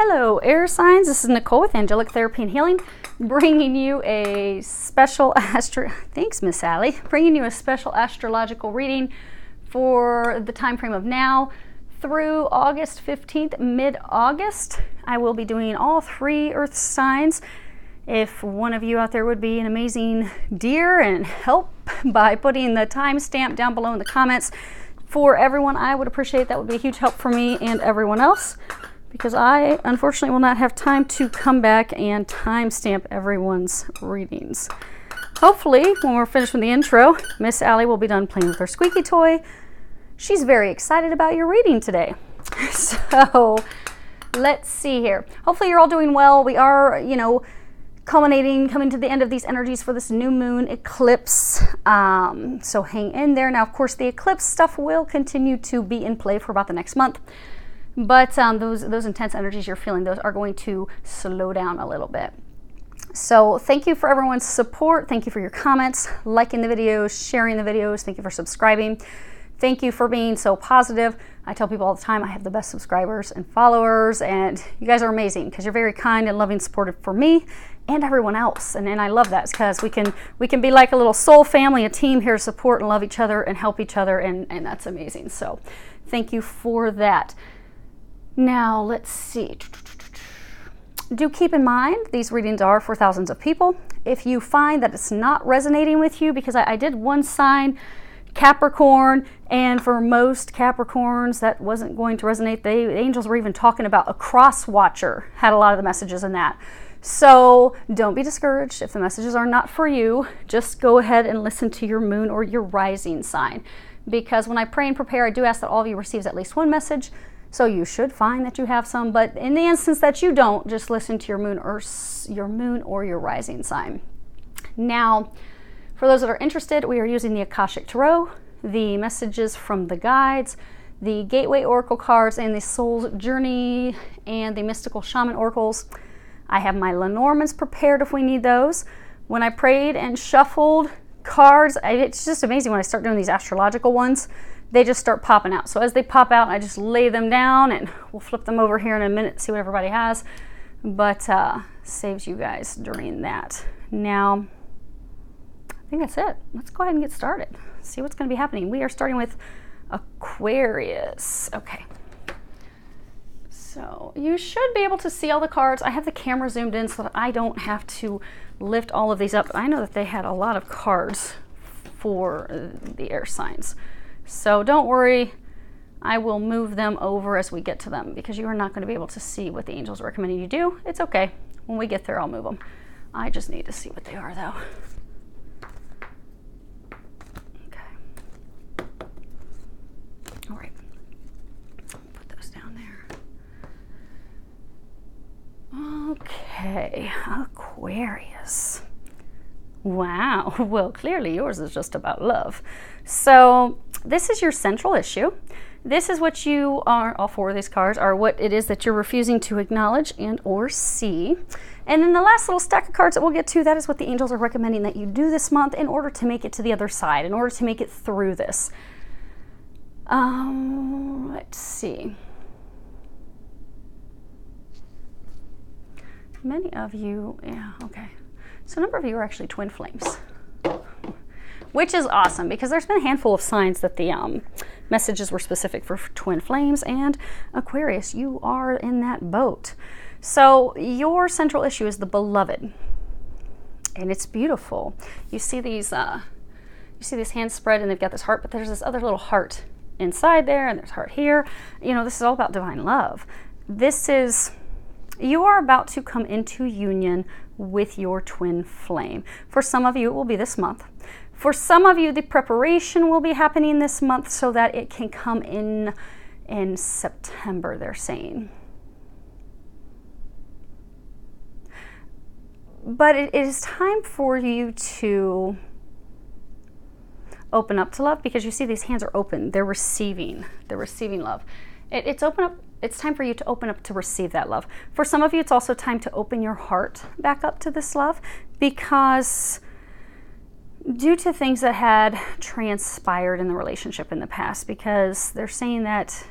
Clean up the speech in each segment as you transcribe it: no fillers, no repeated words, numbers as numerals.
Hello, air signs. This is Nicole with Angelic Therapy and Healing, bringing you a special Thanks, Miss Sally. Bringing you a special astrological reading for the time frame of now through August 15th, mid-August. I will be doing all 3 Earth signs. If one of you out there would be an amazing dear and help by putting the timestamp down below in the comments for everyone, I would appreciate that. Would be a huge help for me and everyone else, because I unfortunately will not have time to come back and timestamp everyone's readings. Hopefully, when we're finished with the intro, Miss Allie will be done playing with her squeaky toy. She's very excited about your reading today. So, let's see here. Hopefully you're all doing well. We are, coming to the end of these energies for this new moon eclipse. So hang in there. Now, of course, the eclipse stuff will continue to be in play for about the next month. But those intense energies you're feeling, those are going to slow down a little bit. So thank you for everyone's support. Thank you for your comments, liking the videos, sharing the videos. Thank you for subscribing. Thank you for being so positive. I tell people all the time I have the best subscribers and followers, and you guys are amazing because you're very kind and loving, supportive for me and everyone else. And I love that because we can be like a little soul family, a team here to support and love each other and help each other, and that's amazing. So thank you for that. Now, let's see. Do keep in mind, these readings are for thousands of people. If you find that it's not resonating with you, because I did one sign, Capricorn, and for most Capricorns, that wasn't going to resonate. The angels were even talking about a cross watcher, had a lot of the messages in that. So don't be discouraged if the messages are not for you. Just go ahead and listen to your moon or your rising sign. Because when I pray and prepare, I do ask that all of you receives at least one message. So you should find that you have some, but in the instance that you don't, just listen to your moon or your rising sign. Now, for those that are interested, we are using the Akashic Tarot, the messages from the guides, the Gateway Oracle cards, and the Soul's Journey, and the Mystical Shaman Oracles. I have my Lenormands prepared if we need those. When I prayed and shuffled cards, it's just amazing when I start doing these astrological ones. They just start popping out. So as they pop out, I just lay them down, and we'll flip them over here in a minute, see what everybody has. But saves you guys during that. Now, I think that's it. Let's go ahead and get started. See what's going to be happening. We are starting with Aquarius. Okay. So you should be able to see all the cards. I have the camera zoomed in so that I don't have to lift all of these up. I know that they had a lot of cards for the air signs. So don't worry, I will move them over as we get to them because you are not going to be able to see what the angels are recommending you do. It's okay. When we get there, I'll move them. I just need to see what they are, though. Okay. All right. Put those down there. Okay, Aquarius. Wow. Well, clearly yours is just about love. So this is your central issue. This is what you are, all 4 of these cards are what it is that you're refusing to acknowledge and or see. And then the last little stack of cards that we'll get to, that is what the angels are recommending that you do this month in order to make it to the other side, in order to make it through this. Let's see. Many of you, yeah, okay. So a number of you are actually twin flames, which is awesome because there's been a handful of signs that the messages were specific for twin flames, and Aquarius, you are in that boat. So your central issue is the beloved, and it's beautiful. You see these hands spread, and they've got this heart, but there's this other little heart inside there, and there's heart here. This is all about divine love. You are about to come into union with your twin flame. For some of you, it will be this month. For some of you, the preparation will be happening this month so that it can come in September, they're saying. But it is time for you to open up to love, because you see these hands are open. They're receiving love. It's time for you to open up to receive that love. For some of you, it's also time to open your heart back up to this love, because due to things that had transpired in the relationship in the past, because they're saying that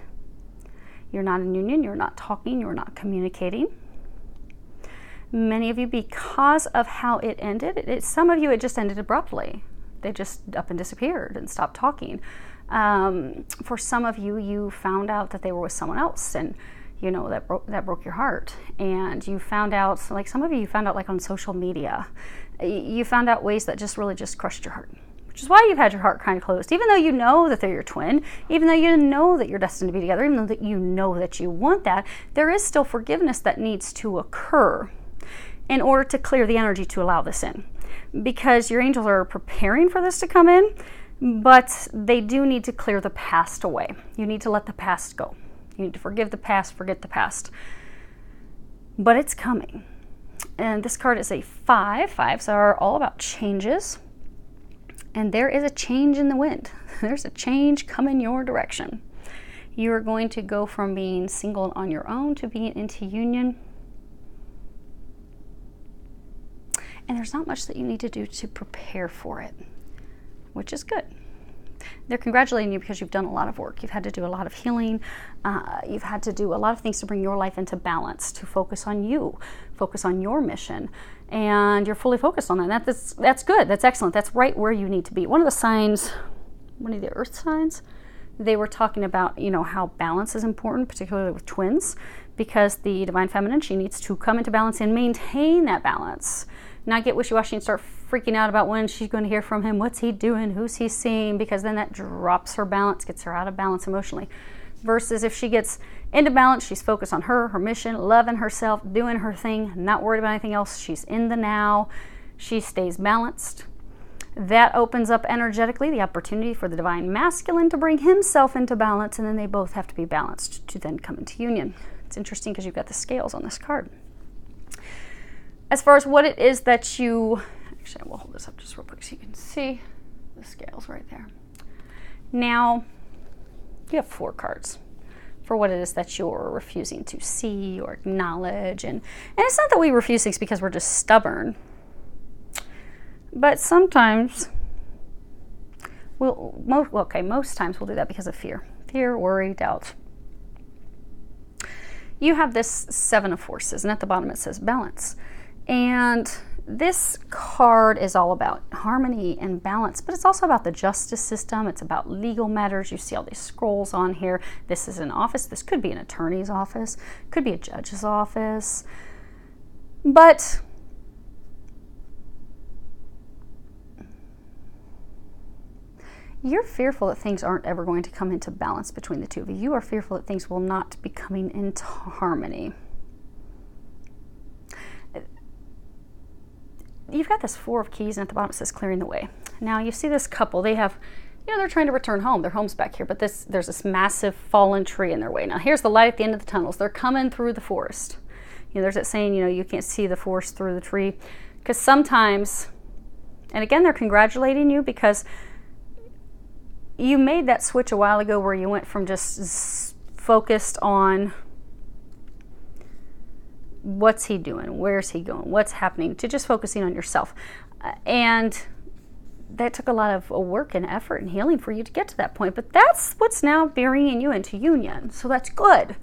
You're not in union, you're not talking, you're not communicating. Many of you, because of how it ended, some of you, it just ended abruptly. They just up and disappeared and stopped talking. For some of you, you found out that they were with someone else, and you know that broke your heart. And you found out, like some of you found out like on social media. You found out ways that just really just crushed your heart, which is why you've had your heart kind of closed. Even though you know that they're your twin, even though you know that you're destined to be together, even though that you know that you want that, there is still forgiveness that needs to occur in order to clear the energy to allow this in. Because your angels are preparing for this to come in, but they do need to clear the past away. You need to let the past go. You need to forgive the past, forget the past. But it's coming. And this card is a 5. 5s are all about changes. And there is a change in the wind. There's a change coming your direction. You are going to go from being single on your own to being into union. And there's not much that you need to do to prepare for it, which is good. They're congratulating you because you've done a lot of work. You've had to do a lot of healing. You've had to do a lot of things to bring your life into balance, to focus on you, focus on your mission. And you're fully focused on that. That's good. That's excellent. That's right where you need to be. One of the signs, one of the earth signs, they were talking about, you know, how balance is important, particularly with twins, because the divine feminine, she needs to come into balance and maintain that balance. Not get wishy-washy and start freaking out about when she's going to hear from him, what's he doing, who's he seeing, because then that drops her balance, gets her out of balance emotionally. Versus if she gets into balance, she's focused on her mission, loving herself, doing her thing, not worried about anything else. She's in the now. She stays balanced. That opens up energetically the opportunity for the divine masculine to bring himself into balance, and then they both have to be balanced to then come into union. It's interesting because you've got the scales on this card. As far as what it is that you, actually I will hold this up just real quick so you can see the scales right there. Now, you have 4 cards for what it is that you're refusing to see or acknowledge. And it's not that we refuse things because we're just stubborn. But sometimes, most times we'll do that because of fear. Fear, worry, doubt. You have this 7 of Forces, and at the bottom it says balance. And this card is all about harmony and balance, but it's also about the justice system. It's about legal matters. You see all these scrolls on here. This is an office. This could be an attorney's office, could be a judge's office. But you're fearful that things aren't ever going to come into balance between the two of you. You are fearful that things will not be coming into harmony. You've got this 4 of Keys, and at the bottom it says clearing the way. Now you see this couple, they have, you know, they're trying to return home. Their home's back here, but there's this massive fallen tree in their way. Now here's the light at the end of the tunnels. They're coming through the forest. You know, there's that saying, you know, you can't see the forest through the tree. Because sometimes, and again, they're congratulating you because you made that switch a while ago where you went from just focused on what's he doing, where's he going, what's happening, to just focusing on yourself. And that took a lot of work and effort and healing for you to get to that point. But that's what's now bringing you into union. So that's good.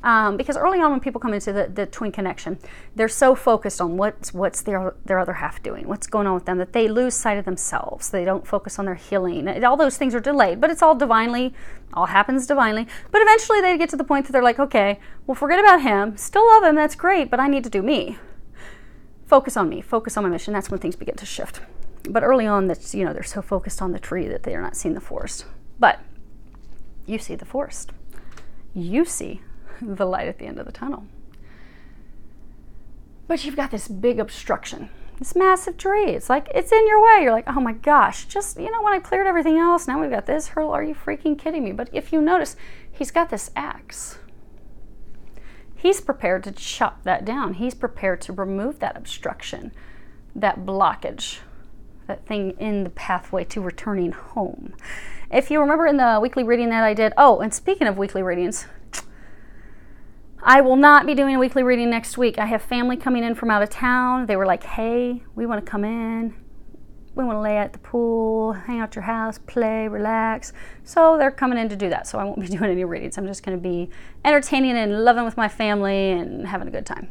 Because early on when people come into the twin connection, they're so focused on what's their other half doing, what's going on with them, that they lose sight of themselves. They don't focus on their healing. All those things are delayed, but it's all happens divinely. But eventually they get to the point that they're like, okay, well, forget about him. Still love him, that's great, but I need to do me. Focus on me, focus on my mission. That's when things begin to shift. But early on, that's, you know, they're so focused on the tree that they are not seeing the forest. But you see the forest. You see the light at the end of the tunnel. But you've got this big obstruction, this massive tree. It's like, it's in your way. You're like, oh my gosh, just, you know, when I cleared everything else, now we've got this hurdle. Are you freaking kidding me? But if you notice, he's got this axe. He's prepared to chop that down. He's prepared to remove that obstruction, that blockage, that thing in the pathway to returning home. If you remember in the weekly reading that I did, oh, and speaking of weekly readings, I will not be doing a weekly reading next week. I have family coming in from out of town. They were like, hey, we want to come in. we want to lay at the pool, hang out at your house, play, relax. So they're coming in to do that. So I won't be doing any readings. I'm just going to be entertaining and loving with my family and having a good time.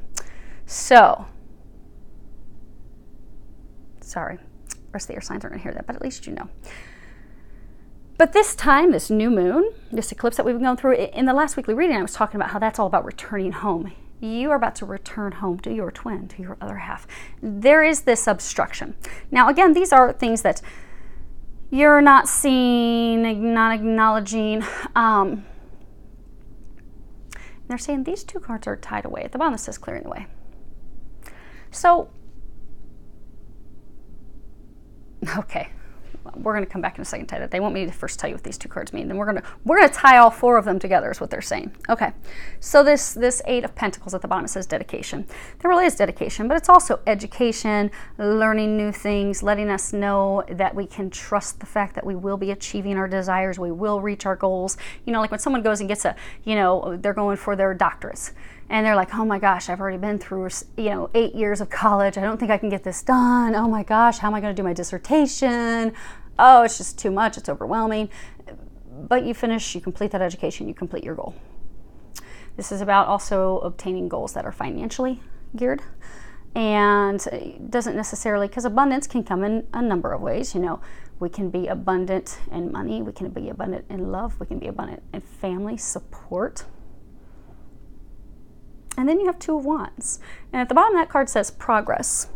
So, sorry, the rest of the air signs aren't going to hear that, but at least you know. But this time, this new moon, this eclipse that we've been going through, in the last weekly reading, I was talking about how that's all about returning home. You are about to return home to your twin, to your other half. There is this obstruction. Now, again, these are things that you're not seeing, not acknowledging. They're saying these two cards are tied away. At the bottom, it says clearing the way. So, okay. We're going to come back in a second, tie that. They want me to first tell you what these two cards mean. Then we're going to tie all four of them together is what they're saying. Okay. So this Eight of Pentacles at the bottom, it says dedication. There really is dedication, but it's also education, learning new things, letting us know that we can trust the fact that we will be achieving our desires, we will reach our goals. You know, like when someone goes and gets they're going for their doctorates. And they're like, oh my gosh, I've already been through, 8 years of college. I don't think I can get this done. Oh my gosh, how am I going to do my dissertation? Oh, it's just too much. It's overwhelming. But you finish, you complete that education, you complete your goal. This is about also obtaining goals that are financially geared. And it doesn't necessarily, because abundance can come in a number of ways. We can be abundant in money. We can be abundant in love. We can be abundant in family support. And then you have Two of Wands. And at the bottom of that card says progress.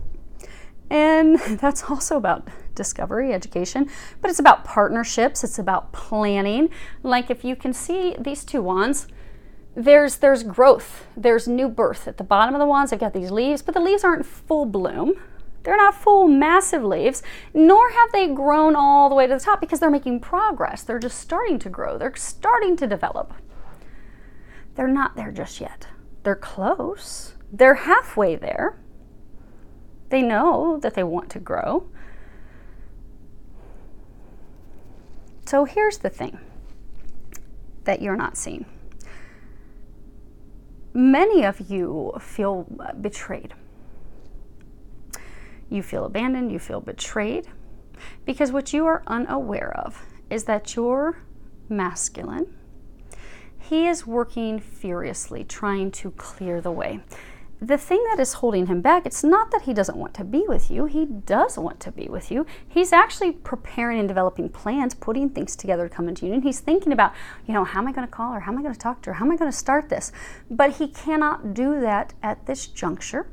And that's also about discovery, education, but it's about partnerships. It's about planning. Like if you can see these Two Wands, there's growth. There's new birth. At the bottom of the wands, they've got these leaves, but the leaves aren't full bloom. They're not full, massive leaves, nor have they grown all the way to the top because they're making progress. They're just starting to grow. They're starting to develop. They're not there just yet. They're close. They're halfway there. They know that they want to grow. So here's the thing that you're not seeing. Many of you feel betrayed. You feel abandoned, you feel betrayed, because what you are unaware of is that your masculine, he is working furiously trying to clear the way. The thing that is holding him back, it's not that he doesn't want to be with you. He does want to be with you. He's actually preparing and developing plans, putting things together to come into union. He's thinking about, how am I going to call her? How am I going to talk to her? How am I going to start this? But he cannot do that at this juncture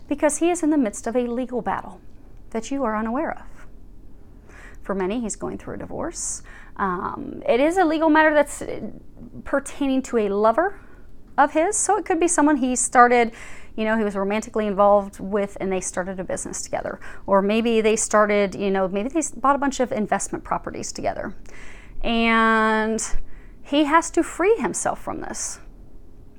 because he is in the midst of a legal battle that you are unaware of. For many, he's going through a divorce. It is a legal matter that's pertaining to a lover of his. So it could be someone he started, he was romantically involved with and they started a business together. Or maybe they started, maybe they bought a bunch of investment properties together. And he has to free himself from this.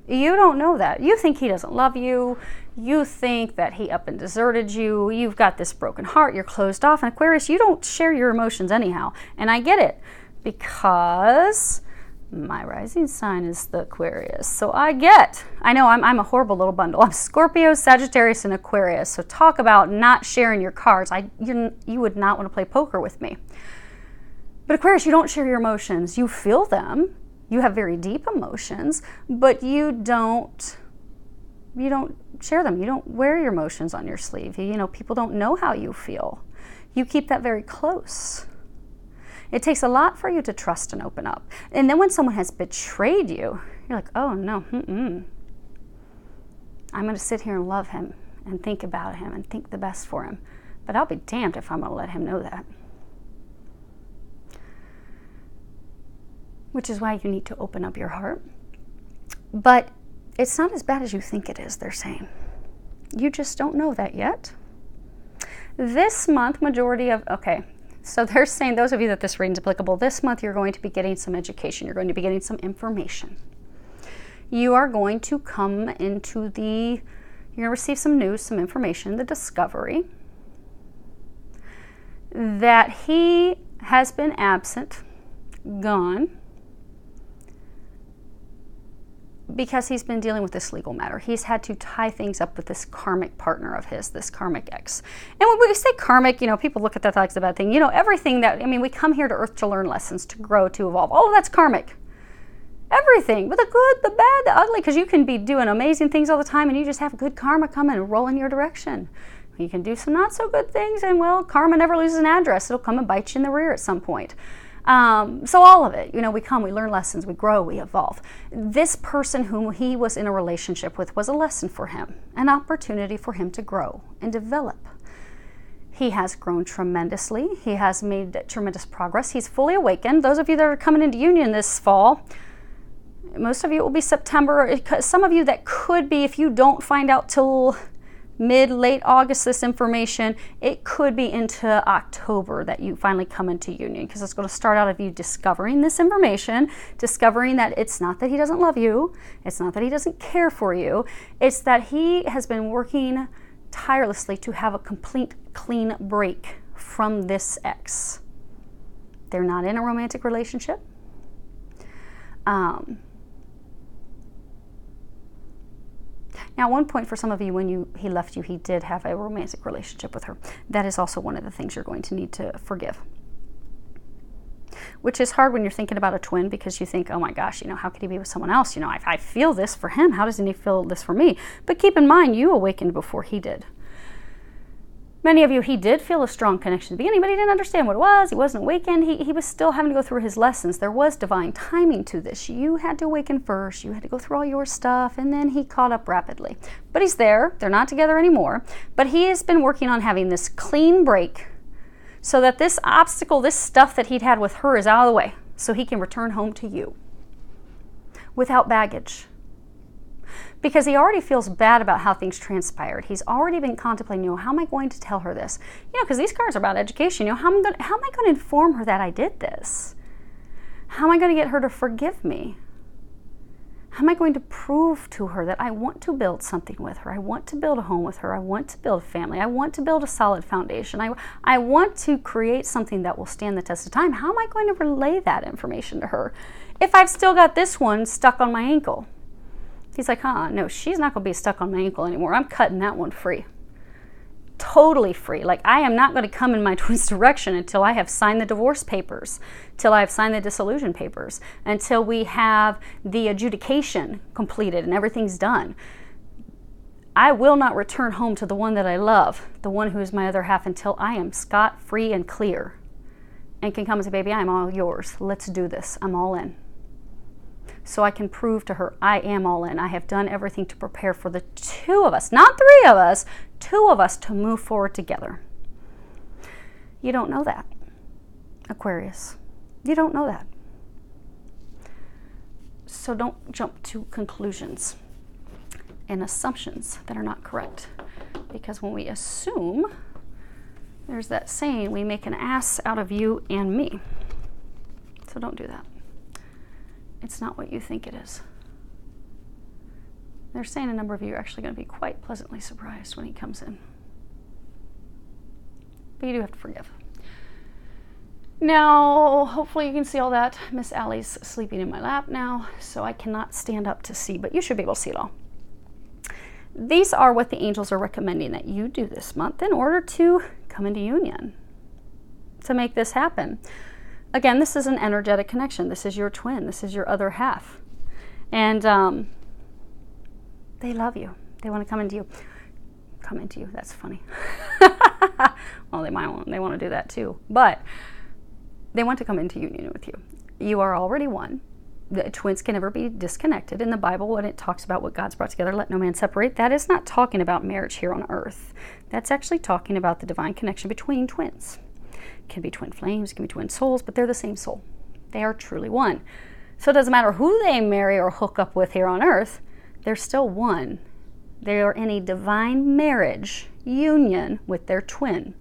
You don't know that. You think he doesn't love you. You think that he up and deserted you. You've got this broken heart. You're closed off. And Aquarius, you don't share your emotions anyhow. And I get it because my rising sign is the Aquarius. So I know I'm a horrible little bundle. I'm Scorpio, Sagittarius, and Aquarius. So talk about not sharing your cards. You would not want to play poker with me. But Aquarius, you don't share your emotions. You feel them. You have very deep emotions, but you don't share them. You don't wear your emotions on your sleeve. People don't know how you feel. You keep that very close. It takes a lot for you to trust and open up. And then when someone has betrayed you, you're like, oh no, I'm going to sit here and love him and think about him and think the best for him. But I'll be damned if I'm going to let him know that. Which is why you need to open up your heart. But it's not as bad as you think it is, they're saying. You just don't know that yet. This month, so they're saying, those of you that this reading is applicable, this month you're going to be getting some education. You're going to be getting some information. You are going to come into you're going to receive some news, some information, the discovery that he has been absent, gone, because he's been dealing with this legal matter. He's had to tie things up with this karmic partner of his, this karmic ex. And when we say karmic, people look at that like it's a bad thing. Everything that, we come here to earth to learn lessons, to grow, to evolve. All of that's karmic. Everything, with the good, the bad, the ugly, because you can be doing amazing things all the time and you just have good karma come and roll in your direction. You can do some not so good things and, well, karma never loses an address. It'll come and bite you in the rear at some point. So all of it, we come, we learn lessons, we grow, we evolve. This person whom he was in a relationship with was a lesson for him, an opportunity for him to grow and develop. He has grown tremendously. He has made tremendous progress. He's fully awakened. Those of you that are coming into union this fall, most of you it will be September. Some of you that could be, if you don't find out till late August this information, it could be into October that you finally come into union, because it's going to start out of you discovering this information, discovering that it's not that he doesn't love you, it's not that he doesn't care for you, it's that he has been working tirelessly to have a complete clean break from this ex. They're not in a romantic relationship. Now, at one point for some of you, when he left you, he did have a romantic relationship with her. That is also one of the things you're going to need to forgive. Which is hard when you're thinking about a twin, because you think, oh my gosh, how could he be with someone else? I feel this for him. How doesn't he feel this for me? But keep in mind, you awakened before he did. Many of you, he did feel a strong connection at the beginning, but he didn't understand what it was. He wasn't awakened. He was still having to go through his lessons. There was divine timing to this. You had to awaken first. You had to go through all your stuff, and then he caught up rapidly. But he's there. They're not together anymore. But he has been working on having this clean break so that this obstacle, this stuff that he'd had with her, is out of the way, so he can return home to you without baggage. Because he already feels bad about how things transpired. He's already been contemplating, how am I going to tell her this? Because these cards are about education. How am I going to inform her that I did this? How am I going to get her to forgive me? How am I going to prove to her that I want to build something with her? I want to build a home with her. I want to build a family. I want to build a solid foundation. I want to create something that will stand the test of time. How am I going to relay that information to her if I've still got this one stuck on my ankle? He's like, no, she's not going to be stuck on my ankle anymore. I'm cutting that one free. Totally free. Like, I am not going to come in my twin's direction until I have signed the divorce papers, till I have signed the dissolution papers, until we have the adjudication completed and everything's done. I will not return home to the one that I love, the one who is my other half, until I am scot-free and clear and can come and say, baby, I'm all yours. Let's do this. I'm all in. So I can prove to her I am all in. I have done everything to prepare for the two of us, not three of us, two of us to move forward together. You don't know that, Aquarius. You don't know that. So don't jump to conclusions and assumptions that are not correct. Because when we assume, there's that saying, we make an ass out of you and me. So don't do that. It's not what you think it is. They're saying a number of you are actually going to be quite pleasantly surprised when he comes in. But you do have to forgive. Now, hopefully you can see all that. Miss Allie's sleeping in my lap now, so I cannot stand up to see, but you should be able to see it all. These are what the angels are recommending that you do this month in order to come into union, to make this happen. Again, this is an energetic connection. This is your twin. This is your other half. And they love you. They want to come into you. Come into you. That's funny. Well, they want to do that too. But they want to come into union with you. You are already one. The twins can never be disconnected. In the Bible, when it talks about what God's brought together, let no man separate, that is not talking about marriage here on earth. That's actually talking about the divine connection between twins. Can be twin flames, can be twin souls, but they're the same soul. They are truly one. So it doesn't matter who they marry or hook up with here on earth, they're still one. They are in a divine marriage union with their twin.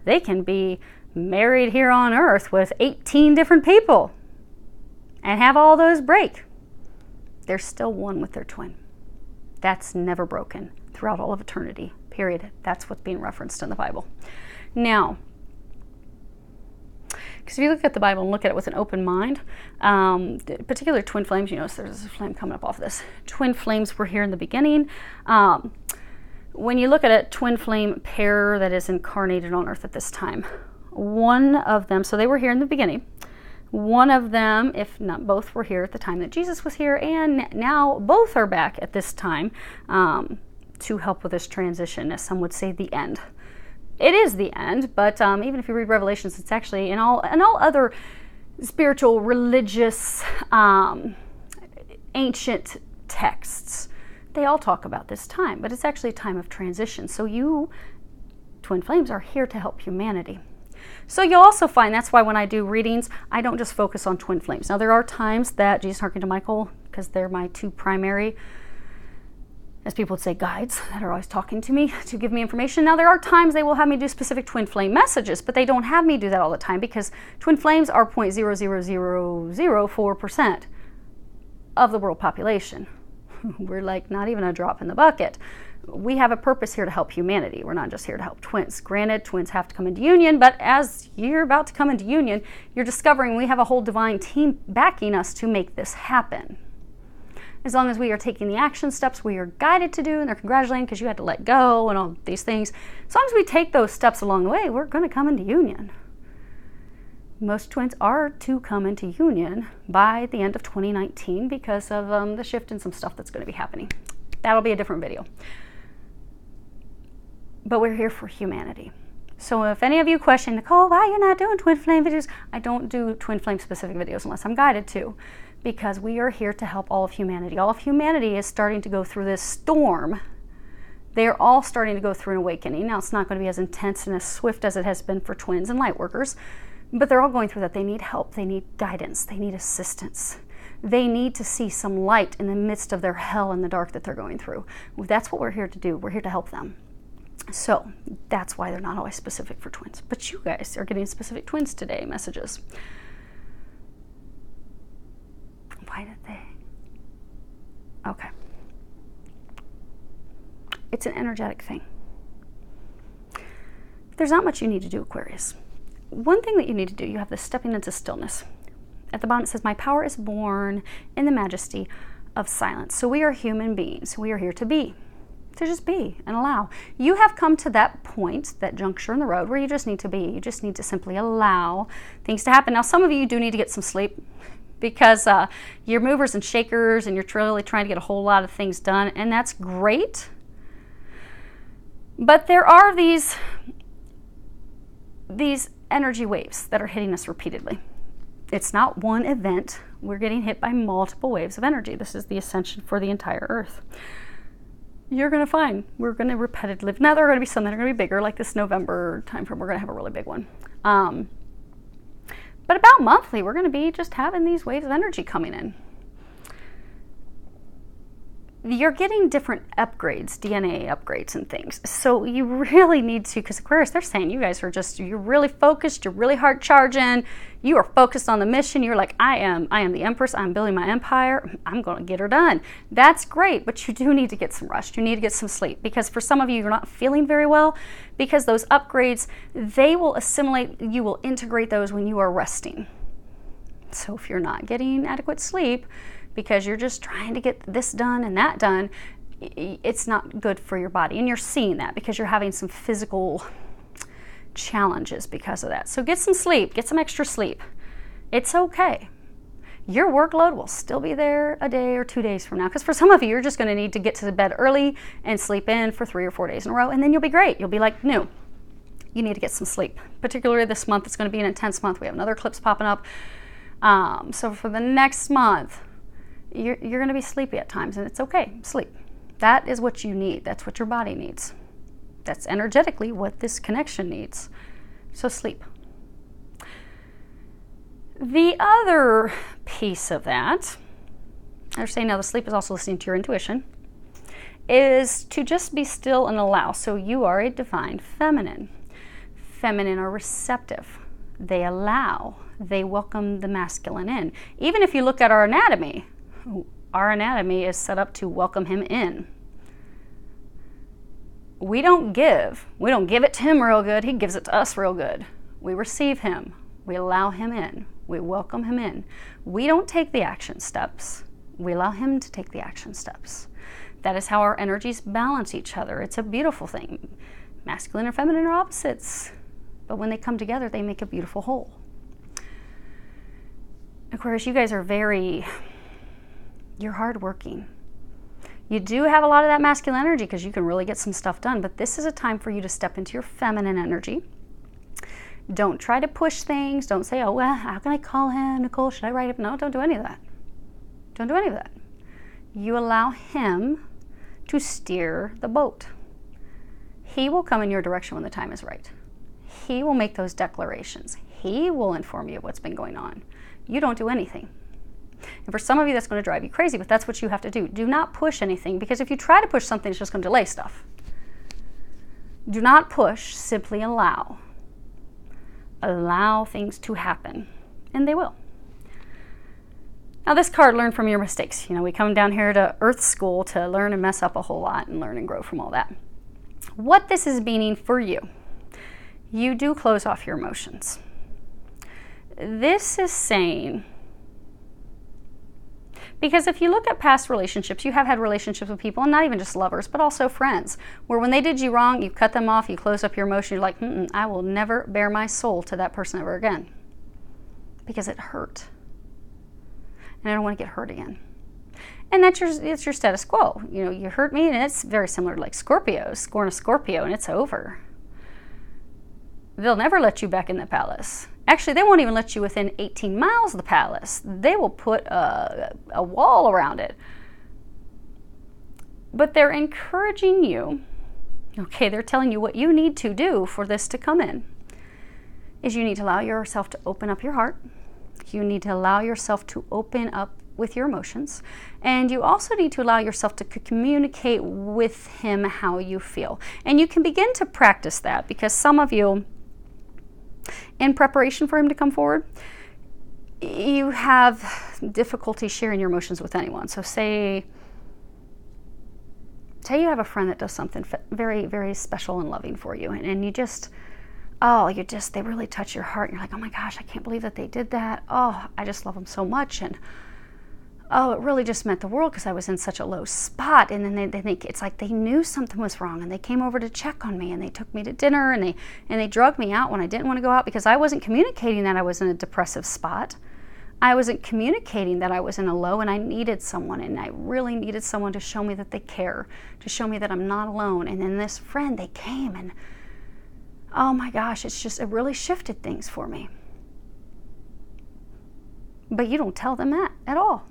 They can be married here on earth with 18 different people and have all those break. They're still one with their twin. That's never broken throughout all of eternity, period. That's what's being referenced in the Bible. Now, Because if you look at the Bible and look at it with an open mind, particularly twin flames, you notice there's a flame coming up off this. Twin flames were here in the beginning. When you look at a twin flame pair that is incarnated on earth at this time, one of them, so they were here in the beginning. One of them, if not both, were here at the time that Jesus was here, and now both are back at this time to help with this transition, as some would say, the end. It is the end, but even if you read Revelations, it's actually in all other spiritual, religious, ancient texts, they all talk about this time, but it's actually a time of transition. So you, twin flames, are here to help humanity. So you'll also find that's why when I do readings, I don't just focus on twin flames. Now there are times that Jesus, Archangel Michael, because they're my two primary, as people would say, guides that are always talking to me to give me information. Now there are times they will have me do specific twin flame messages, but they don't have me do that all the time because twin flames are 0.00004% of the world population. We're like not even a drop in the bucket. We have a purpose here to help humanity. We're not just here to help twins. Granted, twins have to come into union, but as you're about to come into union, you're discovering we have a whole divine team backing us to make this happen. As long as we are taking the action steps we are guided to do, and they're congratulating because you had to let go and all these things. As long as we take those steps along the way, we're going to come into union. Most twins are to come into union by the end of 2019 because of the shift in some stuff that's going to be happening. That'll be a different video. But we're here for humanity. So if any of you question, Nicole, why you're not doing twin flame videos? I don't do twin flame specific videos unless I'm guided to, because we are here to help all of humanity. All of humanity is starting to go through this storm. They're all starting to go through an awakening. Now it's not going to be as intense and as swift as it has been for twins and light workers, but they're all going through that. They need help. They need guidance. They need assistance. They need to see some light in the midst of their hell and the dark that they're going through. That's what we're here to do. We're here to help them. So that's why they're not always specific for twins. But you guys are getting specific twins today messages. Why did they? Okay. It's an energetic thing. There's not much you need to do, Aquarius. One thing that you need to do, you have this stepping into stillness. At the bottom it says, my power is born in the majesty of silence. So we are human beings. We are here to be. To just be and allow. You have come to that point, that juncture in the road where you just need to be. You just need to simply allow things to happen. Now, some of you do need to get some sleep because you're movers and shakers and you're really trying to get a whole lot of things done, and that's great. But there are these energy waves that are hitting us repeatedly. It's not one event. We're getting hit by multiple waves of energy. This is the ascension for the entire Earth. You're going to find we're going to repetitively. Now there are going to be some that are going to be bigger, like this November time frame. We're going to have a really big one. But about monthly, we're going to be just having these waves of energy coming in. You're getting different upgrades, DNA upgrades and things. So you really need to, because Aquarius, they're saying you guys are just, you're really focused, you're really hard charging, you are focused on the mission. You're like, I am the Empress, I'm building my empire, I'm going to get her done. That's great, but you do need to get some rest. You need to get some sleep, because for some of you, you're not feeling very well, because those upgrades, they will assimilate, you will integrate those when you are resting. So if you're not getting adequate sleep, because you're just trying to get this done and that done, it's not good for your body. And you're seeing that because you're having some physical challenges because of that. So get some sleep, get some extra sleep. It's okay. Your workload will still be there a day or 2 days from now, because for some of you, you're just going to need to get to bed early and sleep in for 3 or 4 days in a row, and then you'll be great. You'll be like new. You need to get some sleep. Particularly this month, it's going to be an intense month. We have another eclipse popping up. So for the next month, you're going to be sleepy at times, and it's okay. Sleep. That is what you need. That's what your body needs. That's energetically what this connection needs. So sleep. The other piece of that, they're saying now the sleep is also listening to your intuition, is to just be still and allow. So you are a divine feminine. Feminine are receptive. They allow. They welcome the masculine in. Even if you look at our anatomy is set up to welcome him in. We don't give it to him real good. He gives it to us real good. We receive him. We allow him in. We welcome him in. We don't take the action steps. We allow him to take the action steps. That is how our energies balance each other. It's a beautiful thing. Masculine and feminine are opposites, but when they come together, they make a beautiful whole. Aquarius, you guys are you're hardworking. You do have a lot of that masculine energy because you can really get some stuff done, but this is a time for you to step into your feminine energy. Don't try to push things. Don't say, oh, well, how can I call him? Nicole, should I write him? No, don't do any of that. Don't do any of that. You allow him to steer the boat. He will come in your direction when the time is right. He will make those declarations. He will inform you of what's been going on. You don't do anything. And for some of you, that's going to drive you crazy, but that's what you have to do. Do not push anything, because if you try to push something, it's just going to delay stuff. Do not push, simply allow. Allow things to happen, and they will. Now this card, learn from your mistakes. You know, we come down here to Earth School to learn and mess up a whole lot and learn and grow from all that. What this is meaning for you, you do close off your emotions. This is saying, because if you look at past relationships, you have had relationships with people, and not even just lovers, but also friends, where when they did you wrong, you cut them off, you close up your emotion, you're like, I will never bare my soul to that person ever again, because it hurt. And I don't want to get hurt again. And it's your status quo. You know, you hurt me, and it's very similar to like Scorpios, scorn a Scorpio, and it's over. They'll never let you back in the palace. Actually, they won't even let you within 18 miles of the palace. They will put a wall around it. But they're encouraging you, okay, they're telling you what you need to do for this to come in, is you need to allow yourself to open up your heart. You need to allow yourself to open up with your emotions. And you also need to allow yourself to communicate with him how you feel. And you can begin to practice that, because some of you, in preparation for him to come forward, you have difficulty sharing your emotions with anyone. So say you have a friend that does something very, very special and loving for you, and you just, they really touch your heart, and you're like, oh my gosh, I can't believe that they did that. Oh, I just love them so much, and oh, it really just meant the world, because I was in such a low spot. And then they think it's like they knew something was wrong, and they came over to check on me, and they took me to dinner, and they drugged me out when I didn't want to go out, because I wasn't communicating that I was in a depressive spot. I wasn't communicating that I was in a low, and I needed someone, and I really needed someone to show me that they care, to show me that I'm not alone. And then this friend, they came, and oh my gosh, it really shifted things for me. But you don't tell them that at all.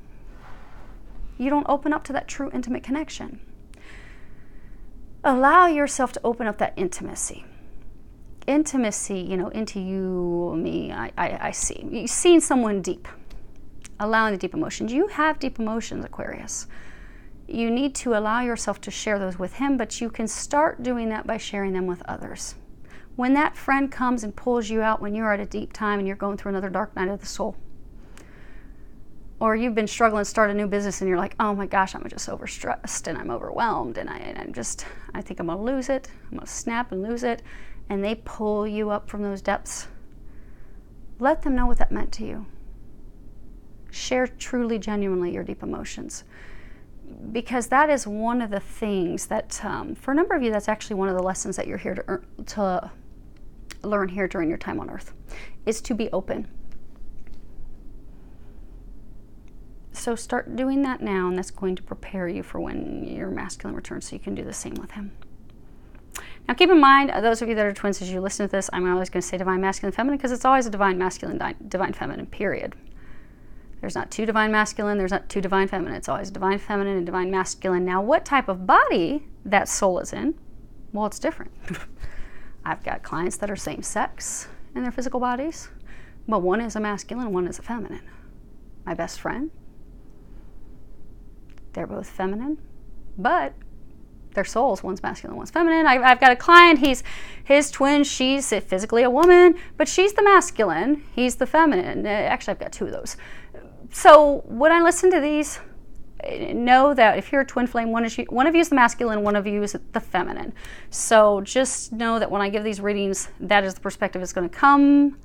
You don't open up to that true intimate connection. Allow yourself to open up that intimacy. Intimacy, you know, into you, me, I see. You've seen someone deep. Allowing the deep emotions. You have deep emotions, Aquarius. You need to allow yourself to share those with him, but you can start doing that by sharing them with others. When that friend comes and pulls you out when you're at a deep time and you're going through another dark night of the soul, or you've been struggling to start a new business and you're like, oh my gosh, I'm just overstressed and I'm overwhelmed, and I think I'm gonna lose it. I'm gonna snap and lose it. And they pull you up from those depths. Let them know what that meant to you. Share truly, genuinely your deep emotions. Because that is one of the things that, for a number of you, that's actually one of the lessons that you're here to learn here during your time on Earth, is to be open. So start doing that now, and that's going to prepare you for when your masculine returns, so you can do the same with him. Now keep in mind, those of you that are twins, as you listen to this, I'm always going to say divine masculine feminine, because it's always a divine masculine, divine feminine, period. There's not two divine masculine, there's not two divine feminine. It's always divine feminine and divine masculine. Now what type of body that soul is in, well, it's different. I've got clients that are same sex in their physical bodies, but one is a masculine and one is a feminine. My best friend, they're both feminine, but their souls, one's masculine, one's feminine. I've got a client, his twin, she's physically a woman, but she's the masculine, he's the feminine. Actually, I've got two of those. So when I listen to these, know that if you're a twin flame, one of you is the masculine, one of you is the feminine. So just know that when I give these readings, that is the perspective it's going to come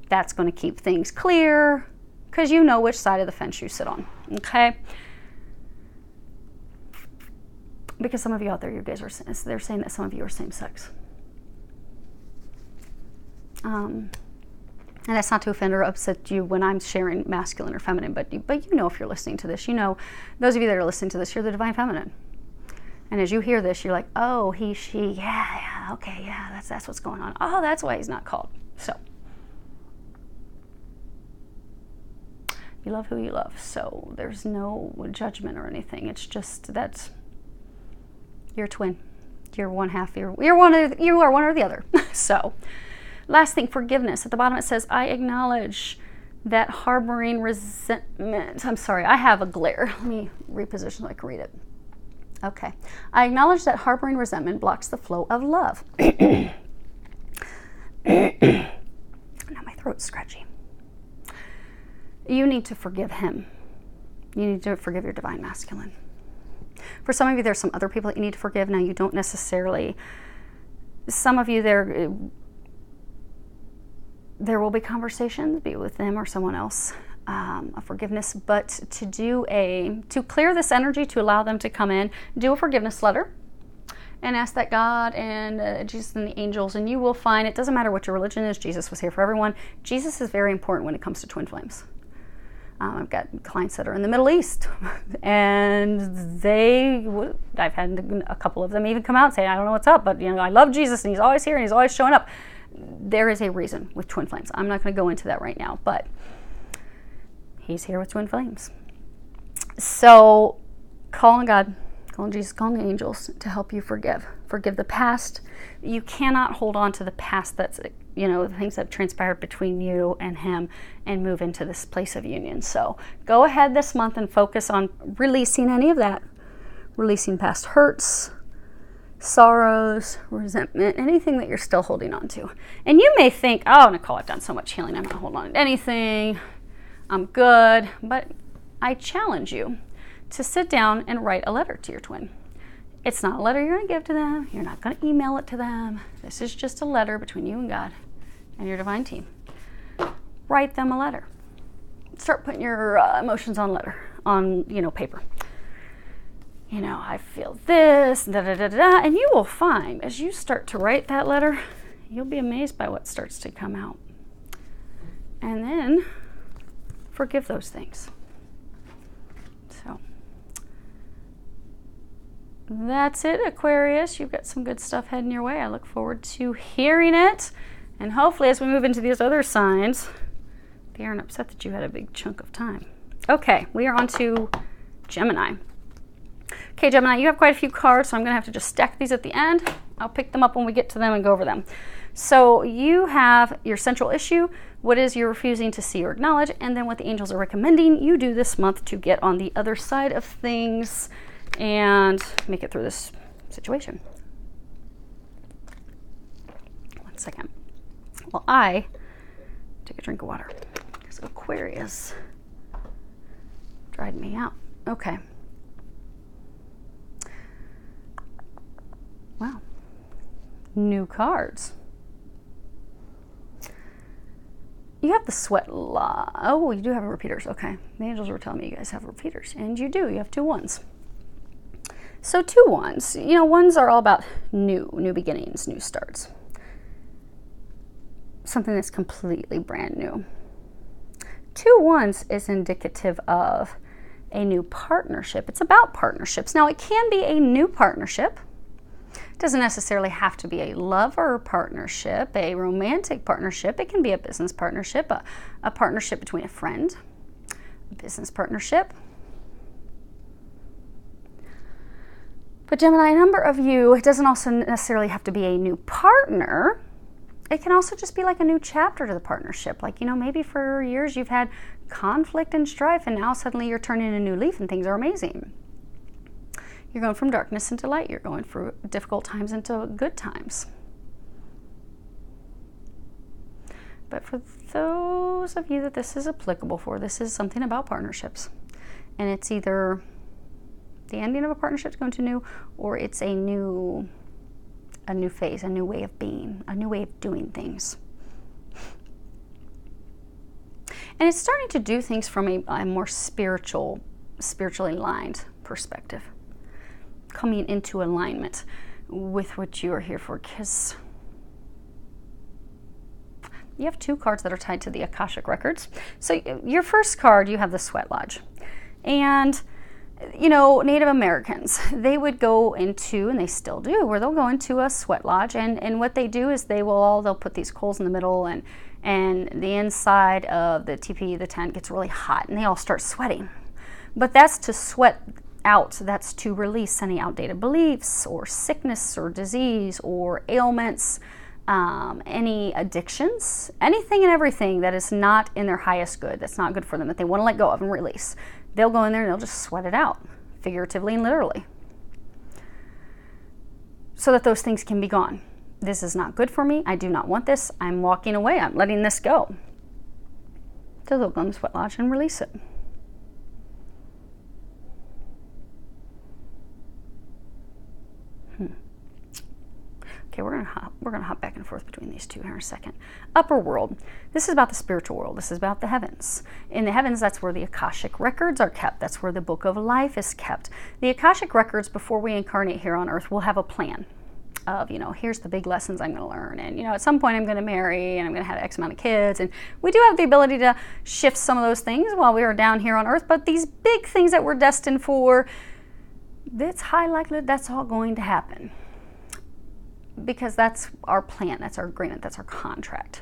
That's going to keep things clear because you know which side of the fence you sit on, okay? Because some of you out there, you guys are, they're saying that some of you are same sex. And that's not to offend or upset you when I'm sharing masculine or feminine, but you know, if you're listening to this, you know, those of you that are listening to this, you're the divine feminine. And as you hear this, you're like, oh, he, she, yeah, okay, yeah, that's what's going on. Oh, that's why he's not called. So you love who you love. So there's no judgment or anything. It's just that's your twin. You're one half. You are one or the other. So last thing, forgiveness. At the bottom it says, I acknowledge that harboring resentment. I'm sorry, I have a glare. Let me reposition so I can read it. Okay. I acknowledge that harboring resentment blocks the flow of love. Now my throat's scratchy. You need to forgive him. You need to forgive your divine masculine. For some of you, there's some other people that you need to forgive. Now, you don't necessarily, some of you, there will be conversations, be it with them or someone else, of forgiveness, but to clear this energy, to allow them to come in, do a forgiveness letter and ask that God and Jesus and the angels, and you will find, it doesn't matter what your religion is, Jesus was here for everyone. Jesus is very important when it comes to twin flames. I've got clients that are in the Middle East, and I've had a couple of them even come out and say, I don't know what's up, but you know, I love Jesus and he's always here and he's always showing up. There is a reason with twin flames. I'm not going to go into that right now, but he's here with twin flames. So call on God, call on Jesus, call on the angels to help you forgive. Forgive the past. You cannot hold on to the past that's, you know, the things that transpired between you and him and move into this place of union. So go ahead this month and focus on releasing any of that. Releasing past hurts, sorrows, resentment, anything that you're still holding on to. And you may think, oh, Nicole, I've done so much healing. I'm not holding on to anything. I'm good. But I challenge you to sit down and write a letter to your twin. It's not a letter you're going to give to them. You're not going to email it to them. This is just a letter between you and God and your divine team. Write them a letter. Start putting your emotions on paper. You know, I feel this, and you will find as you start to write that letter, you'll be amazed by what starts to come out. And then forgive those things. So that's it, Aquarius. You've got some good stuff heading your way. I look forward to hearing it. And hopefully as we move into these other signs, they aren't upset that you had a big chunk of time. Okay, we are on to Gemini. Okay, Gemini, you have quite a few cards, so I'm going to have to just stack these at the end. I'll pick them up when we get to them and go over them. So you have your central issue, what is you're refusing to see or acknowledge, and then what the angels are recommending you do this month to get on the other side of things and make it through this situation. One second. Well, I take a drink of water because Aquarius dried me out. Okay. Wow. New cards. You have the sweat law. Oh, you do have repeaters. Okay. The angels were telling me you guys have repeaters. And you do. You have 2 ones. So 2 ones. You know, ones are all about new beginnings, new starts. Something that's completely brand new. 2 ones is indicative of a new partnership. It's about partnerships. Now, it can be a new partnership. It doesn't necessarily have to be a lover partnership, a romantic partnership. It can be a business partnership, a partnership between a friend, a business partnership. But Gemini, a number of you, it doesn't also necessarily have to be a new partner. It can also just be like a new chapter to the partnership. Like, you know, maybe for years you've had conflict and strife, and now suddenly you're turning a new leaf and things are amazing. You're going from darkness into light. You're going through difficult times into good times. But for those of you that this is applicable for, this is something about partnerships. And it's either the ending of a partnership is going to new, or it's a new phase, a new way of being, a new way of doing things. And it's starting to do things from a more spiritually aligned perspective, coming into alignment with what you are here for, because you have 2 cards that are tied to the Akashic records. So your first card, you have the Sweat Lodge. And, you know, Native Americans, they would go into, and they still do, where they'll go into a sweat lodge, and what they do is they'll put these coals in the middle, and the inside of the teepee, the tent, gets really hot, and they all start sweating. But that's to sweat out. That's to release any outdated beliefs or sickness or disease or ailments, any addictions, anything and everything that is not in their highest good, that's not good for them, that they want to let go of and release. They'll go in there and they'll just sweat it out, figuratively and literally, so that those things can be gone. This is not good for me. I do not want this. I'm walking away. I'm letting this go. So they'll go in the sweat lodge and release it. Okay, we're gonna hop back and forth between these two here in a second. Upper world. This is about the spiritual world. This is about the heavens. In the heavens, that's where the Akashic records are kept. That's where the book of life is kept. The Akashic records, before we incarnate here on earth, will have a plan of, you know, here's the big lessons I'm going to learn. And, you know, at some point I'm going to marry and I'm going to have X amount of kids. And we do have the ability to shift some of those things while we are down here on earth. But these big things that we're destined for, it's high likelihood that's all going to happen. Because that's our plan, that's our agreement, that's our contract.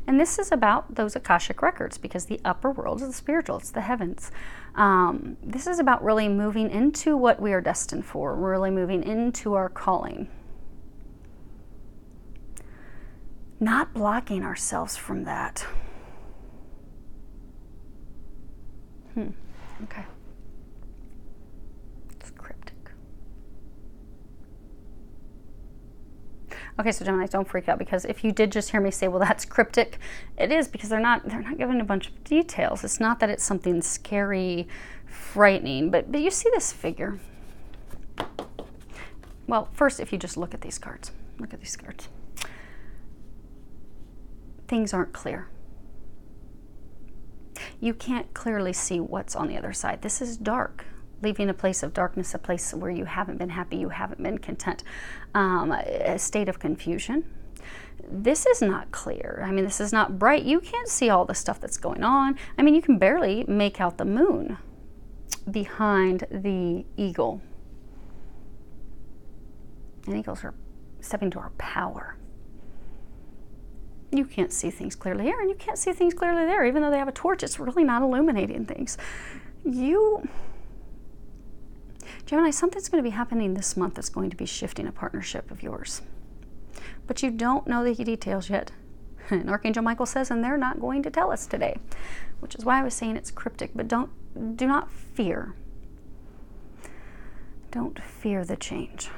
And this is about those Akashic records, because the upper world is the spiritual, it's the heavens. This is about really moving into what we are destined for, really moving into our calling. Not blocking ourselves from that. Okay. Okay, so Gemini, don't freak out, because if you did just hear me say, well, that's cryptic, it is, because they're not giving a bunch of details. It's not that it's something scary, frightening, but you see this figure. Well, first, if you just look at these cards, things aren't clear. You can't clearly see what's on the other side. This is dark. Leaving a place of darkness, a place where you haven't been happy, you haven't been content, a state of confusion. This is not clear. I mean, this is not bright. You can't see all the stuff that's going on. I mean, you can barely make out the moon behind the eagle. And eagles are stepping to our power. You can't see things clearly here, and you can't see things clearly there. Even though they have a torch, it's really not illuminating things. Gemini, something's going to be happening this month that's going to be shifting a partnership of yours. But you don't know the details yet. And Archangel Michael says, and they're not going to tell us today. Which is why I was saying it's cryptic. But do not fear. Don't fear the change.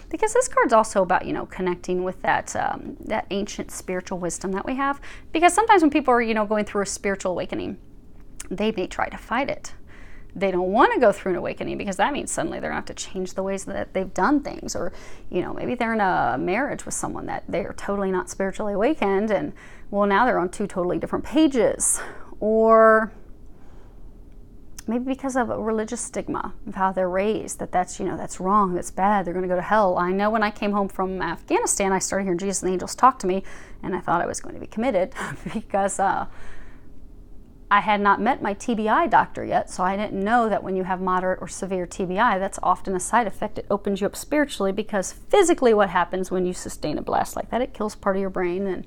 Because this card's also about, you know, connecting with that ancient spiritual wisdom that we have. Because sometimes when people are, you know, going through a spiritual awakening, they may try to fight it. They don't want to go through an awakening, because that means suddenly they're going to have to change the ways that they've done things. Or, you know, maybe they're in a marriage with someone that they are totally not spiritually awakened, and, well, now they're on 2 totally different pages. Or maybe because of a religious stigma of how they're raised, that's, you know, that's wrong, that's bad, they're going to go to hell. I know when I came home from Afghanistan, I started hearing Jesus and the angels talk to me, and I thought I was going to be committed because I had not met my TBI doctor yet, so I didn't know that when you have moderate or severe TBI, that's often a side effect. It opens you up spiritually, because physically what happens when you sustain a blast like that, it kills part of your brain, and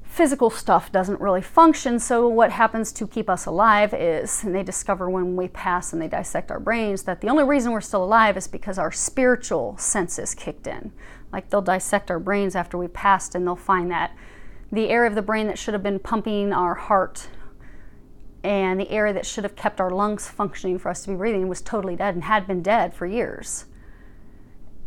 physical stuff doesn't really function. So what happens to keep us alive is, and they discover when we pass and they dissect our brains, that the only reason we're still alive is because our spiritual senses kicked in. Like, they'll dissect our brains after we passed, and they'll find that the area of the brain that should have been pumping our heart and the area that should have kept our lungs functioning for us to be breathing was totally dead, and had been dead for years.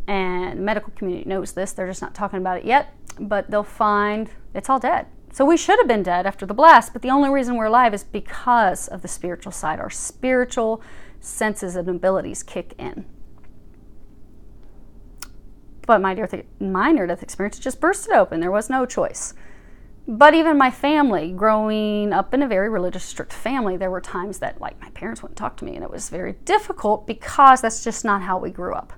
And the medical community knows this. They're just not talking about it yet, but they'll find it's all dead. So we should have been dead after the blast, but the only reason we're alive is because of the spiritual side. Our spiritual senses and abilities kick in. But my near-death experience just bursted open. There was no choice. But even my family, growing up in a very religious, strict family, there were times that, like, my parents wouldn't talk to me, and it was very difficult because that's just not how we grew up.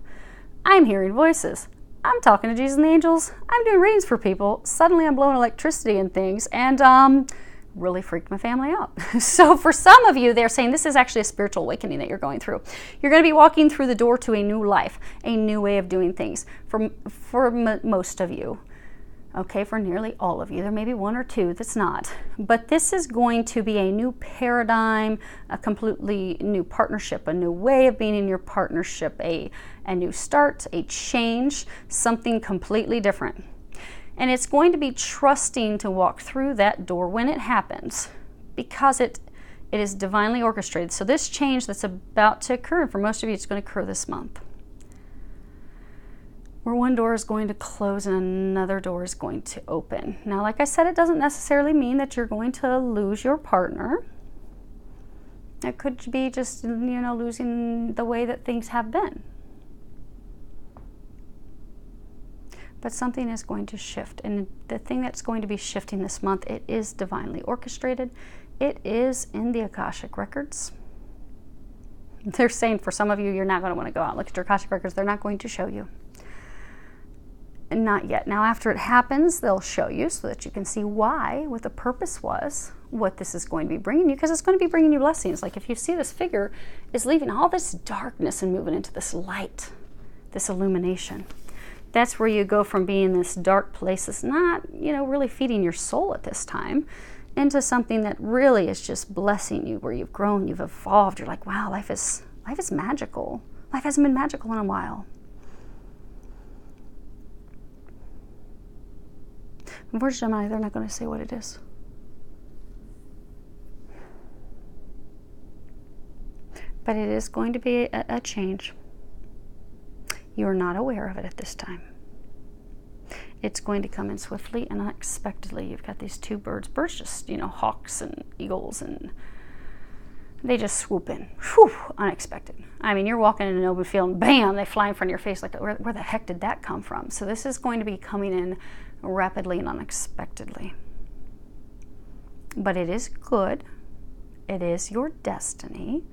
I'm hearing voices. I'm talking to Jesus and the angels. I'm doing readings for people. Suddenly I'm blowing electricity and things, and really freaked my family out. So for some of you, they're saying this is actually a spiritual awakening that you're going through. You're going to be walking through the door to a new life, a new way of doing things for most of you. Okay, for nearly all of you. There may be one or two that's not. But this is going to be a new paradigm, a completely new partnership, a new way of being in your partnership, a new start, a change, something completely different. And it's going to be trusting to walk through that door when it happens, because it is divinely orchestrated. So this change that's about to occur, and for most of you, it's going to occur this month, where one door is going to close and another door is going to open. Now, like I said, it doesn't necessarily mean that you're going to lose your partner. It could be just, losing the way that things have been. But something is going to shift. And the thing that's going to be shifting this month, it is divinely orchestrated. It is in the Akashic records. They're saying for some of you, you're not going to want to go out and look at your Akashic records. They're not going to show you. Not yet. Now, after it happens, they'll show you so that you can see why, what the purpose was, what this is going to be bringing you, because it's going to be bringing you blessings. Like if you see this figure is leaving all this darkness and moving into this light, this illumination. That's where you go from being this dark place that's not, really feeding your soul at this time, into something that really is just blessing you, where you've grown, you've evolved. You're like, wow, life is magical. Life hasn't been magical in a while. For Gemini, they're not going to say what it is. But it is going to be a change. You're not aware of it at this time. It's going to come in swiftly and unexpectedly. You've got these two birds. Birds just, hawks and eagles, and they just swoop in. Whew, unexpected. I mean, you're walking in an open field and bam, they fly in front of your face. Like, where the heck did that come from? So this is going to be coming in rapidly and unexpectedly. But it is good. It is your destiny.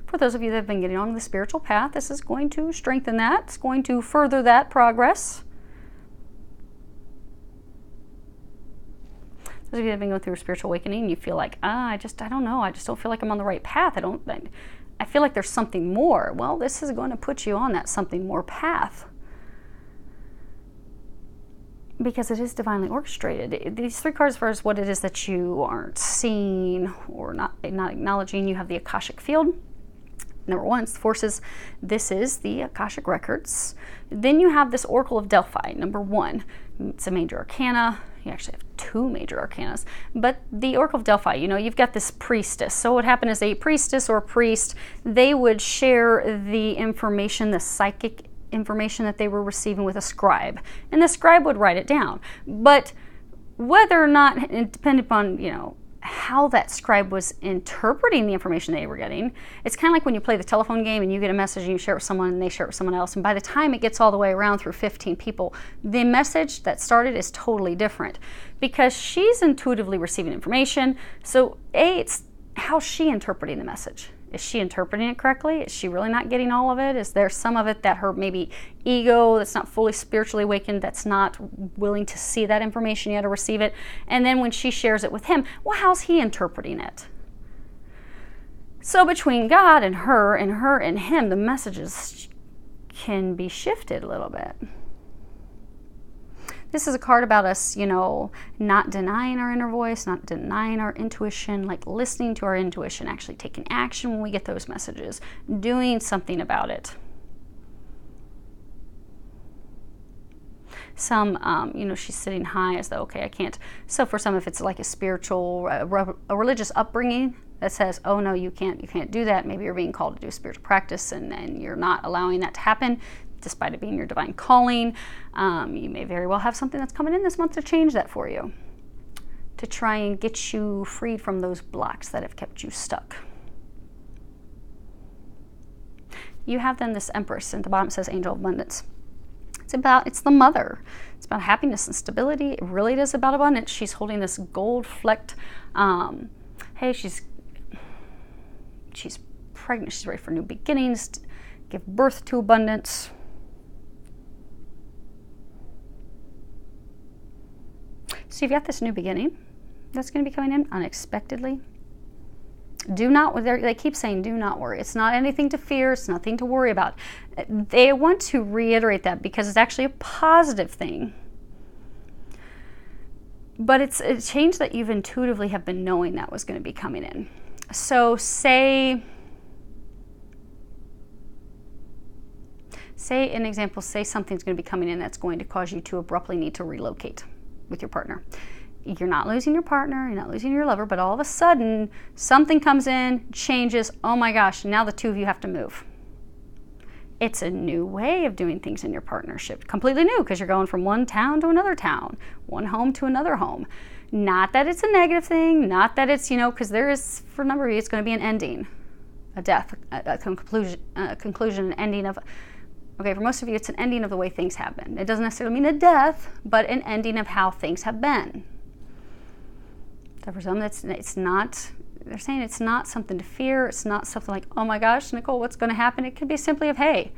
For those of you that have been getting on the spiritual path, this is going to strengthen that. It's going to further that progress. Those of you that have been going through a spiritual awakening, you feel like, I don't know. I just don't feel like I'm on the right path. I feel like there's something more. Well, this is going to put you on that something more path, because it is divinely orchestrated. These three cards, as far as what it is that you aren't seeing or not acknowledging, you have the Akashic field. Number one, it's the forces. This is the Akashic records. Then you have this Oracle of Delphi. Number one, it's a major arcana. You actually have two major arcanas. But the Oracle of Delphi, you've got this priestess. So what happened is a priestess or priest, they would share the information, the psychic information that they were receiving with a scribe. And the scribe would write it down. But whether or not, it depended upon, how that scribe was interpreting the information they were getting. It's kind of like when you play the telephone game and you get a message and you share it with someone and they share it with someone else. And by the time it gets all the way around through 15 people, the message that started is totally different, because she's intuitively receiving information. So it's how's she interpreting the message? Is she interpreting it correctly? Is she really not getting all of it? Is there some of it that her maybe ego that's not fully spiritually awakened, that's not willing to see that information yet or receive it? And then when she shares it with him, well, how's he interpreting it? So between God and her and him, the messages can be shifted a little bit. This is a card about us, not denying our inner voice, not denying our intuition, like listening to our intuition, actually taking action when we get those messages, doing something about it. Some, she's sitting high as though, okay, I can't. So for some, if it's like a spiritual, a religious upbringing that says, oh no, you can't do that. Maybe you're being called to do spiritual practice and you're not allowing that to happen, despite it being your divine calling. You may very well have something that's coming in this month to change that for you, to try and get you freed from those blocks that have kept you stuck. You have then this Empress, and at the bottom it says Angel of Abundance. It's the mother. It's about happiness and stability. It really is about abundance. She's holding this gold flecked, hey, she's pregnant. She's ready for new beginnings, to give birth to abundance. So you've got this new beginning that's going to be coming in unexpectedly. Do not, they keep saying, do not worry. It's not anything to fear. It's nothing to worry about. They want to reiterate that because it's actually a positive thing. But it's a change that you've intuitively have been knowing that was going to be coming in. So say an example, say something's going to be coming in that's going to cause you to abruptly need to relocate with your partner. You're not losing your partner, you're not losing your lover, but all of a sudden something comes in, changes, oh my gosh, now the two of you have to move. It's a new way of doing things in your partnership, completely new, because you're going from one town to another town, one home to another home. Not that it's a negative thing, not that it's, because there is, for a number of you, it's going to be an ending, a death, a conclusion, an ending of, okay, for most of you, it's an ending of the way things have been. It doesn't necessarily mean a death, but an ending of how things have been. So for some, it's not, they're saying it's not something to fear. It's not something like, oh my gosh, Nicole, what's going to happen? It could be simply of, hey,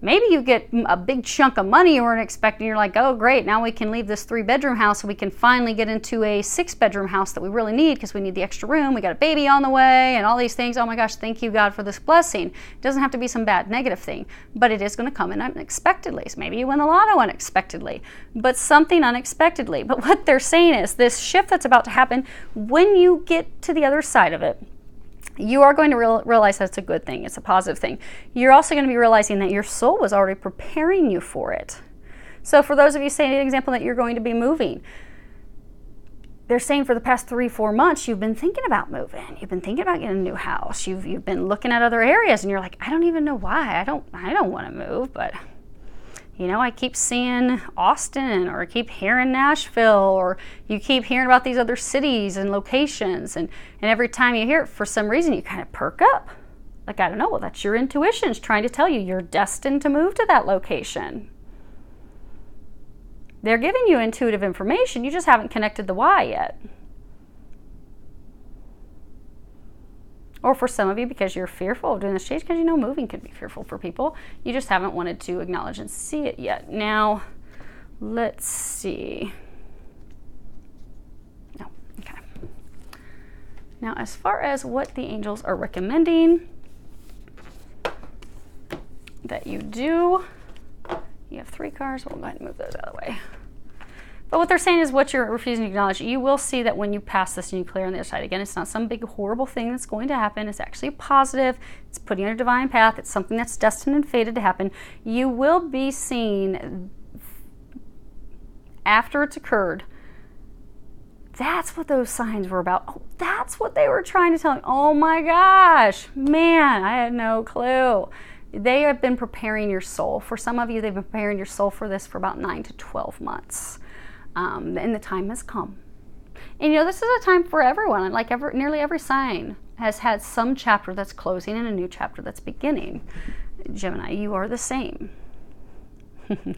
maybe you get a big chunk of money you weren't expecting. You're like, oh, great, now we can leave this 3-bedroom house and we can finally get into a 6-bedroom house that we really need because we need the extra room. We got a baby on the way and all these things. Oh my gosh, thank you, God, for this blessing. It doesn't have to be some bad negative thing, but it is going to come in unexpectedly. So maybe you win the lotto unexpectedly, but something unexpectedly. But what they're saying is this shift that's about to happen, when you get to the other side of it, you are going to realize that it's a good thing. It's a positive thing. You're also going to be realizing that your soul was already preparing you for it. So for those of you saying an example that you're going to be moving, they're saying for the past 3-4 months, you've been thinking about moving. You've been thinking about getting a new house. You've been looking at other areas and you're like, I don't even know why. I don't want to move, but I keep seeing Austin, or I keep hearing Nashville, or you keep hearing about these other cities and locations, and every time you hear it, for some reason, you kind of perk up. Like, I don't know, well, that's your intuition's trying to tell you you're destined to move to that location. They're giving you intuitive information, you just haven't connected the why yet. Or for some of you, because you're fearful of doing this change, because moving can be fearful for people. You just haven't wanted to acknowledge and see it yet. Now, let's see. No, okay. Now, as far as what the angels are recommending that you do, you have 3 cards. We'll go ahead and move those out of the way. But what they're saying is what you're refusing to acknowledge. You will see that when you pass this and you clear on the other side. Again, it's not some big horrible thing that's going to happen. It's actually positive. It's putting you on a divine path. It's something that's destined and fated to happen. You will be seeing, after it's occurred, that's what those signs were about. Oh, that's what they were trying to tell me. Oh my gosh, man, I had no clue. They have been preparing your soul. For some of you, they've been preparing your soul for this for about 9 to 12 months. And the time has come. And this is a time for everyone. Like nearly every sign has had some chapter that's closing and a new chapter that's beginning. Gemini, you are the same. Which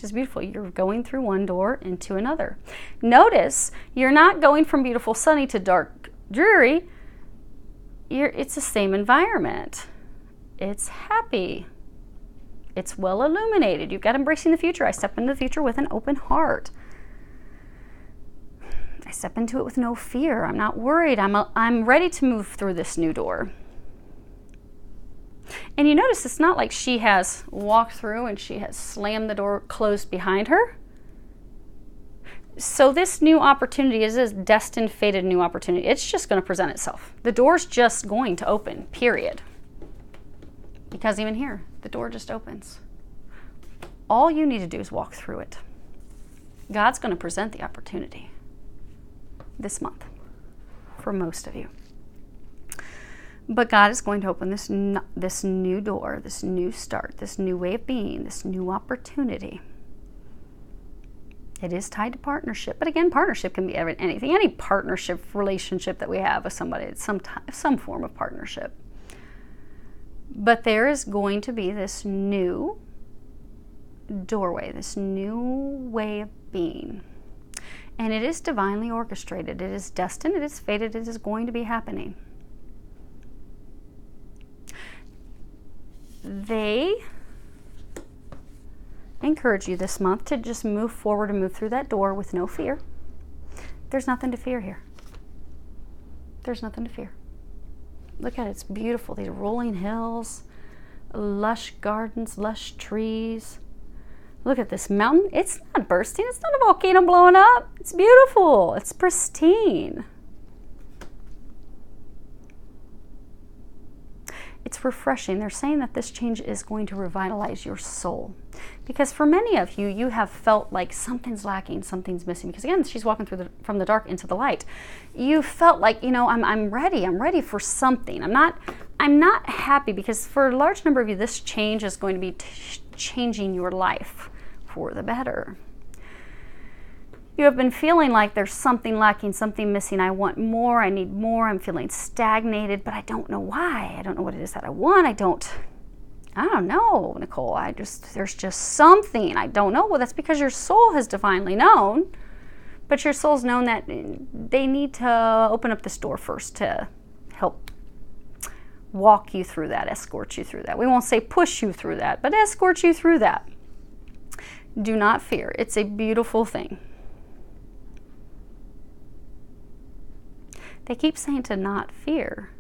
is beautiful. You're going through one door into another. Notice, you're not going from beautiful sunny to dark dreary. It's the same environment. It's happy. It's well illuminated. You've got embracing the future. I step into the future with an open heart. I step into it with no fear. I'm not worried. I'm ready to move through this new door. And you notice it's not like she has walked through and she has slammed the door closed behind her. So this new opportunity is a destined, fated new opportunity. It's just going to present itself. The door's just going to open, period. Because even here, the door just opens. All you need to do is walk through it. God's going to present the opportunity this month for most of you. But God is going to open this new door, this new start, this new way of being, this new opportunity. It is tied to partnership. But again, partnership can be anything. Any partnership relationship that we have with somebody, it's some form of partnership. But there is going to be this new doorway, this new way of being. And it is divinely orchestrated. It is destined. It is fated. It is going to be happening. They encourage you this month to just move forward and move through that door with no fear. There's nothing to fear here. There's nothing to fear. Look at it. It's beautiful. These rolling hills, lush gardens, lush trees. Look at this mountain. It's not bursting. It's not a volcano blowing up. It's beautiful. It's pristine. It's refreshing. They're saying that this change is going to revitalize your soul. Because for many of you, you have felt like something's lacking, something's missing. Because again, she's walking through from the dark into the light. You felt like, you know, I'm ready. I'm ready for something. I'm not happy, because for a large number of you, this change is going to be changing your life for the better. You have been feeling like there's something lacking, something missing. I want more. I need more. I'm feeling stagnated, but I don't know why. I don't know what it is that I want. I don't know, Nicole. There's just something. I don't know. Well, that's because your soul has divinely known, but your soul's known that they need to open up this door first to help walk you through that, escort you through that. We won't say push you through that, but escort you through that. Do not fear. It's a beautiful thing. They keep saying to not fear.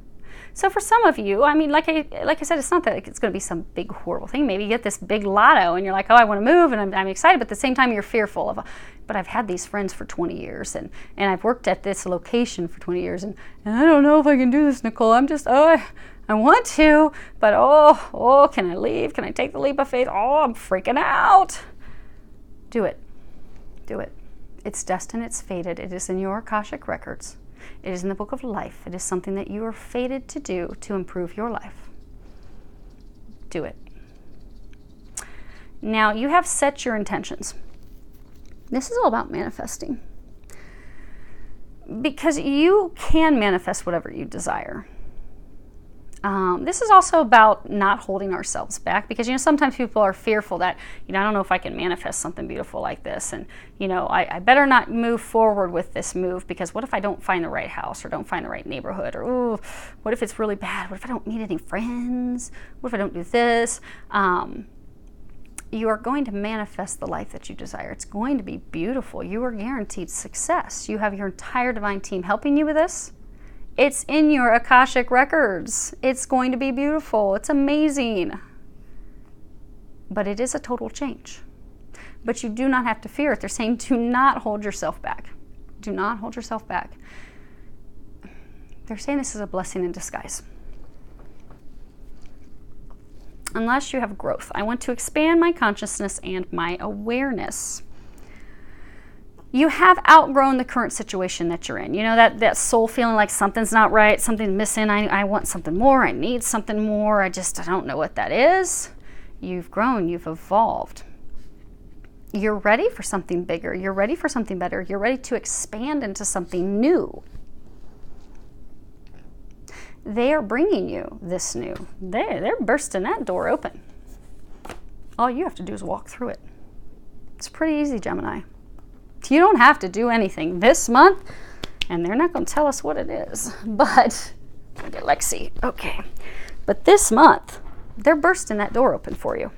So for some of you, I mean, like I said, it's not that it's going to be some big horrible thing. Maybe you get this big lotto and you're like, oh, I want to move, and I'm excited, but at the same time you're fearful of, but I've had these friends for 20 years and I've worked at this location for 20 years and I don't know if I can do this, Nicole. I'm just, I want to, but oh, can I leave? Can I take the leap of faith? Oh, I'm freaking out. Do it. Do it. It's destined. It's fated. It is in your Akashic records. It is in the book of life. It is something that you are fated to do to improve your life. Do it. Now, you have set your intentions. This is all about manifesting. Because you can manifest whatever you desire. This is also about not holding ourselves back, because, you know, sometimes people are fearful that, you know, I don't know if I can manifest something beautiful like this, and, you know, I better not move forward with this move, because what if I don't find the right house, or don't find the right neighborhood, or, ooh, what if it's really bad? What if I don't meet any friends? What if I don't do this? You are going to manifest the life that you desire. It's going to be beautiful. You are guaranteed success. You have your entire divine team helping you with this. It's in your Akashic records. It's going to be beautiful. It's amazing. But it is a total change. But you do not have to fear it. They're saying do not hold yourself back. Do not hold yourself back. They're saying this is a blessing in disguise. Unless you have growth. I want to expand my consciousness and my awareness. You have outgrown the current situation that you're in. You know, that soul feeling like something's not right, something's missing, I want something more, I need something more, I don't know what that is. You've grown, you've evolved. You're ready for something bigger, you're ready for something better, you're ready to expand into something new. They are bringing you this new. They're bursting that door open. All you have to do is walk through it. It's pretty easy, Gemini. You don't have to do anything this month, and they're not going to tell us what it is. But, Lexi, okay. But this month, they're bursting that door open for you.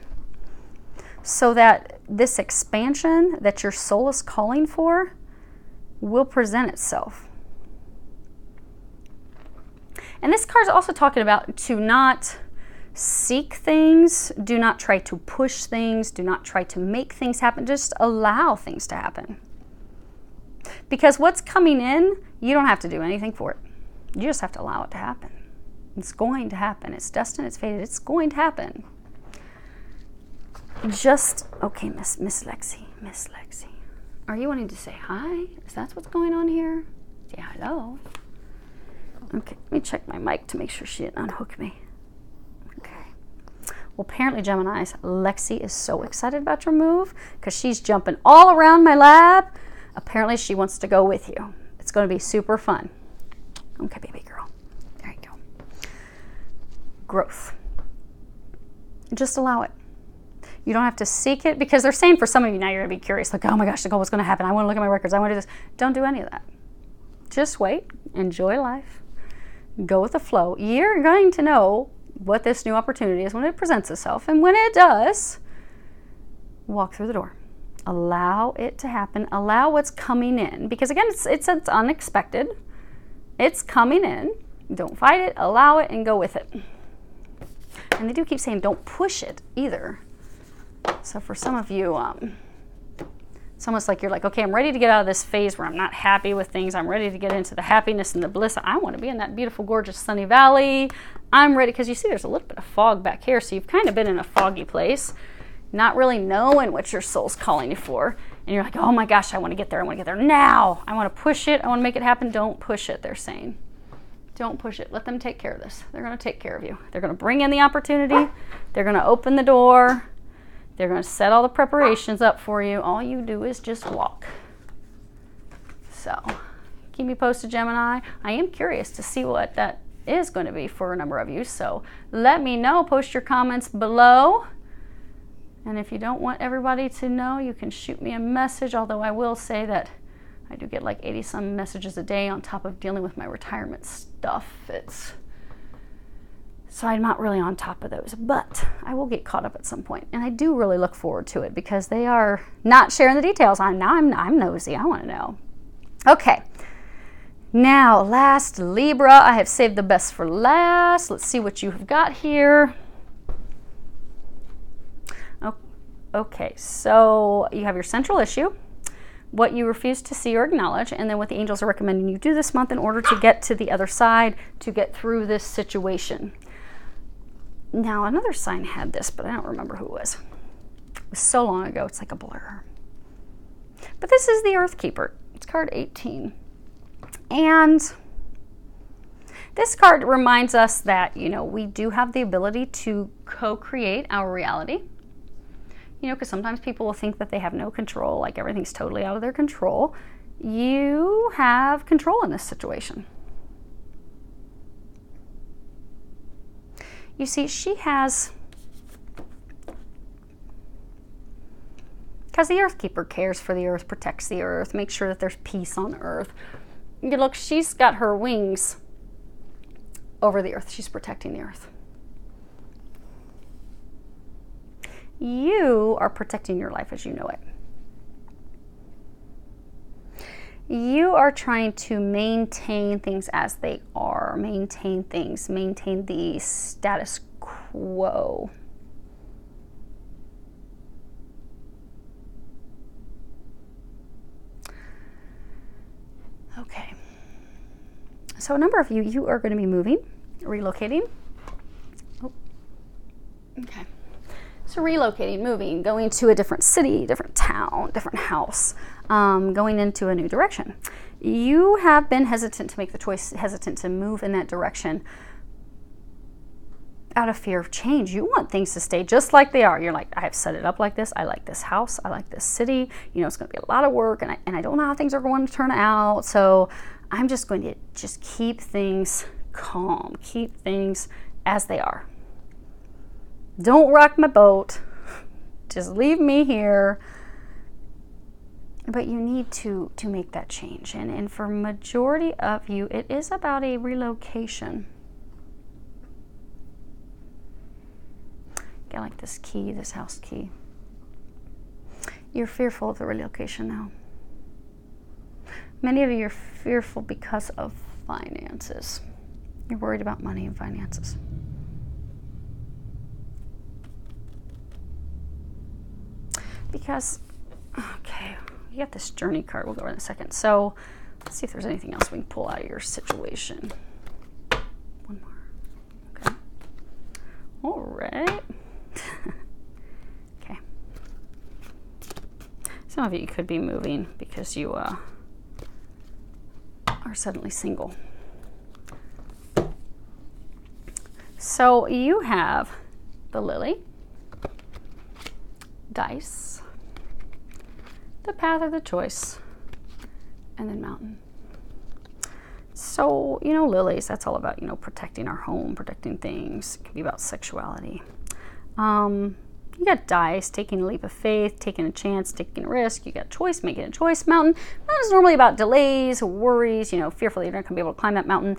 So that this expansion that your soul is calling for will present itself. And this card is also talking about to not seek things, do not try to push things, do not try to make things happen, just allow things to happen. Because what's coming in, you don't have to do anything for it. You just have to allow it to happen. It's going to happen. It's destined, it's fated, it's going to happen. Okay, Miss Lexi. Are you wanting to say hi? Is that what's going on here? Say hello. Okay, let me check my mic to make sure she didn't unhook me. Okay. Well, apparently, Geminis, Lexi is so excited about your move because she's jumping all around my lab. Apparently, she wants to go with you. It's going to be super fun. Okay, baby girl. There you go. Growth. Just allow it. You don't have to seek it, because they're saying for some of you now you're going to be curious, like, oh my gosh, Nicole, what's going to happen? I want to look at my records. I want to do this. Don't do any of that. Just wait. Enjoy life. Go with the flow. You're going to know what this new opportunity is when it presents itself. And when it does, walk through the door. Allow it to happen. Allow what's coming in. Because again, it's unexpected. It's coming in. Don't fight it. Allow it and go with it. And they do keep saying don't push it either. So for some of you, it's almost like you're like, okay, I'm ready to get out of this phase where I'm not happy with things. I'm ready to get into the happiness and the bliss. I want to be in that beautiful, gorgeous, sunny valley. I'm ready, because you see there's a little bit of fog back here. So you've kind of been in a foggy place, not really knowing what your soul's calling you for. And you're like, oh my gosh, I want to get there. I want to get there now. I want to push it. I want to make it happen. Don't push it, they're saying. Don't push it. Let them take care of this. They're going to take care of you. They're going to bring in the opportunity. They're going to open the door. They're going to set all the preparations up for you. All you do is just walk. So, keep me posted, Gemini. I am curious to see what that is going to be for a number of you. So, let me know. Post your comments below. And if you don't want everybody to know, you can shoot me a message. Although I will say that I do get like 80-some messages a day on top of dealing with my retirement stuff. So I'm not really on top of those, but I will get caught up at some point. And I do really look forward to it, because they are not sharing the details. I'm nosy. I want to know. Okay. Now, last Libra. I have saved the best for last. Let's see what you have got here. Okay, so you have your central issue, what you refuse to see or acknowledge, and then what the angels are recommending you do this month in order to get to the other side, to get through this situation. Now, another sign had this, but I don't remember who it was. It was so long ago, it's like a blur. But this is the Earth Keeper. It's card 18. And this card reminds us that, you know, we do have the ability to co-create our reality. You know, because sometimes people will think that they have no control, like everything's totally out of their control. You have control in this situation. You see, she has, because the Earth Keeper cares for the earth, protects the earth, makes sure that there's peace on earth. You look, she's got her wings over the earth. She's protecting the earth. You are protecting your life as you know it. You are trying to maintain things as they are, maintain the status quo. Okay. So a number of you are going to be moving, relocating. Oh. Okay. So relocating, moving, going to a different city, different town, different house, going into a new direction. You have been hesitant to make the choice, hesitant to move in that direction out of fear of change. You want things to stay just like they are. You're like, I have set it up like this. I like this house. I like this city. You know, it's going to be a lot of work, and I don't know how things are going to turn out. So I'm just going to just keep things calm, keep things as they are. Don't rock my boat. Just leave me here. But you need to make that change. And for majority of you, it is about a relocation. Get like this key, this house key. You're fearful of the relocation now. Many of you are fearful because of finances. You're worried about money and finances. Because, okay, you got this journey card. We'll go over in a second. So let's see if there's anything else we can pull out of your situation. One more. Okay. All right. Okay. Some of you could be moving because you are suddenly single. So you have the Lily, Dice, the Path of the Choice, and then Mountain. So, Lilies, that's all about, protecting our home, protecting things. It can be about sexuality. You got dice, taking a leap of faith, taking a chance, taking a risk. You got choice, making a choice. Mountain is normally about delays, worries, you know, fearful you're not going to be able to climb that mountain.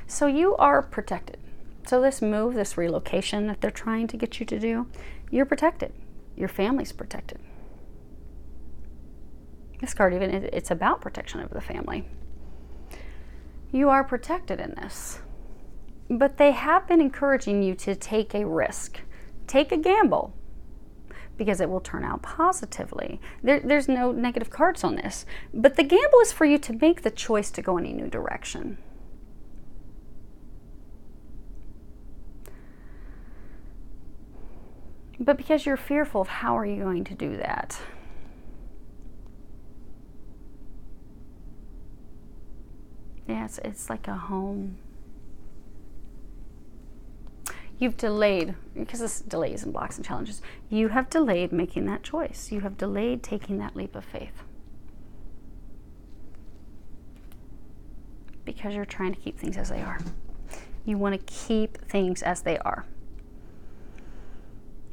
So you are protected. So this move, this relocation that they're trying to get you to do, you're protected. Your family's protected. This card even, it's about protection of the family. You are protected in this. But they have been encouraging you to take a risk. Take a gamble. Because it will turn out positively. There's no negative cards on this. But the gamble is for you to make the choice to go in a new direction. But because you're fearful of how are you going to do that? Yeah, it's like a home. You've delayed, because this delays and blocks and challenges, you have delayed making that choice. You have delayed taking that leap of faith. Because you're trying to keep things as they are. You want to keep things as they are.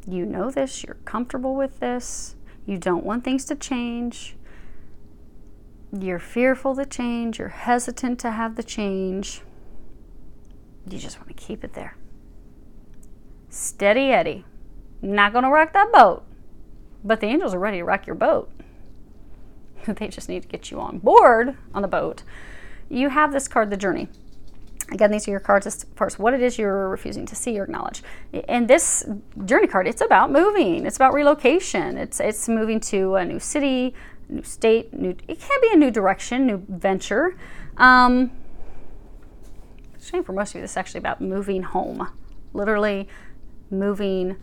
You know this, you're comfortable with this, you don't want things to change. You're fearful to change, you're hesitant to have the change. You just want to keep it there. Steady Eddie. Not going to rock that boat. But the angels are ready to rock your boat. They just need to get you on board on the boat. You have this card, the Journey. Again, these are your cards as far as what it is you're refusing to see or acknowledge. And this Journey card, it's about moving. It's about relocation. It's moving to a new city, new state, it can be a new direction, new venture. Shame for most of you, this is actually about moving home. Literally moving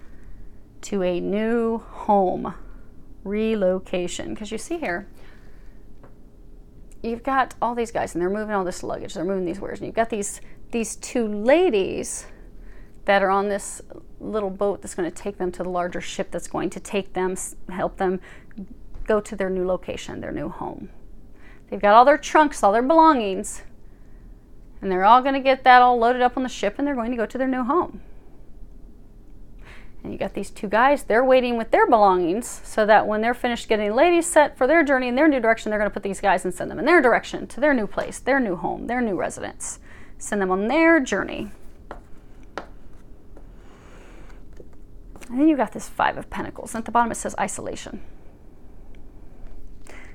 to a new home. Relocation. Because you see here, you've got all these guys and they're moving all this luggage. They're moving these wares. And you've got these two ladies that are on this little boat that's going to take them to the larger ship that's going to take them, help them go to their new location, their new home. They've got all their trunks, all their belongings, and they're all going to get that all loaded up on the ship and they're going to go to their new home. And you got these two guys, they're waiting with their belongings so that when they're finished getting the ladies set for their journey in their new direction, they're going to put these guys and send them in their direction to their new place, their new home, their new residence. Send them on their journey. And then you got this Five of Pentacles. And at the bottom it says isolation.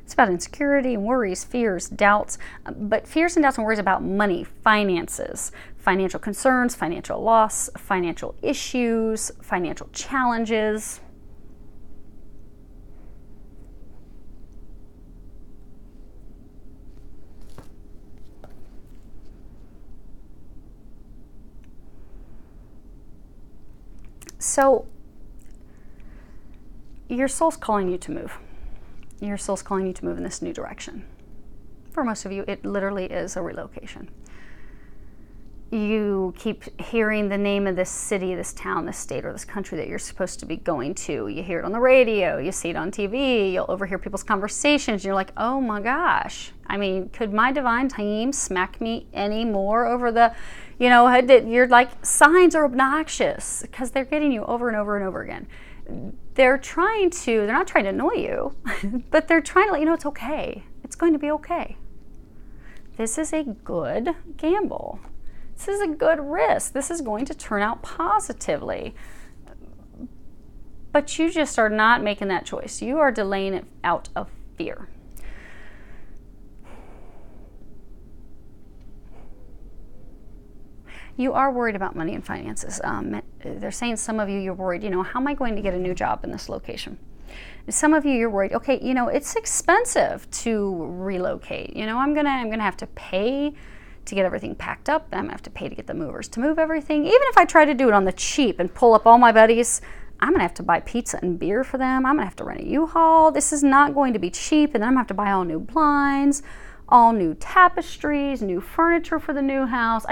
It's about insecurity and worries, fears, doubts, but fears and doubts and worries about money, finances, financial concerns, financial loss, financial issues, financial challenges. So your soul's calling you to move. Your soul's calling you to move in this new direction. For most of you, it literally is a relocation. You keep hearing the name of this city, this town, this state, or this country that you're supposed to be going to. You hear it on the radio, you see it on TV, you'll overhear people's conversations, and you're like, oh my gosh. I mean, could my divine team smack me any more over the, you're like, signs are obnoxious because they're getting you over and over and over again. They're not trying to annoy you, but they're trying to let you know it's okay. It's going to be okay. This is a good gamble. This is a good risk. This is going to turn out positively. But you just are not making that choice. You are delaying it out of fear. You are worried about money and finances. They're saying some of you, you're worried, how am I going to get a new job in this location? Some of you, you're worried, okay, it's expensive to relocate. I'm gonna have to pay to get everything packed up. I'm gonna have to pay to get the movers to move everything. Even if I try to do it on the cheap and pull up all my buddies, I'm gonna have to buy pizza and beer for them. I'm gonna have to rent a U-Haul. This is not going to be cheap. And then I'm gonna have to buy all new blinds, all new tapestries, new furniture for the new house.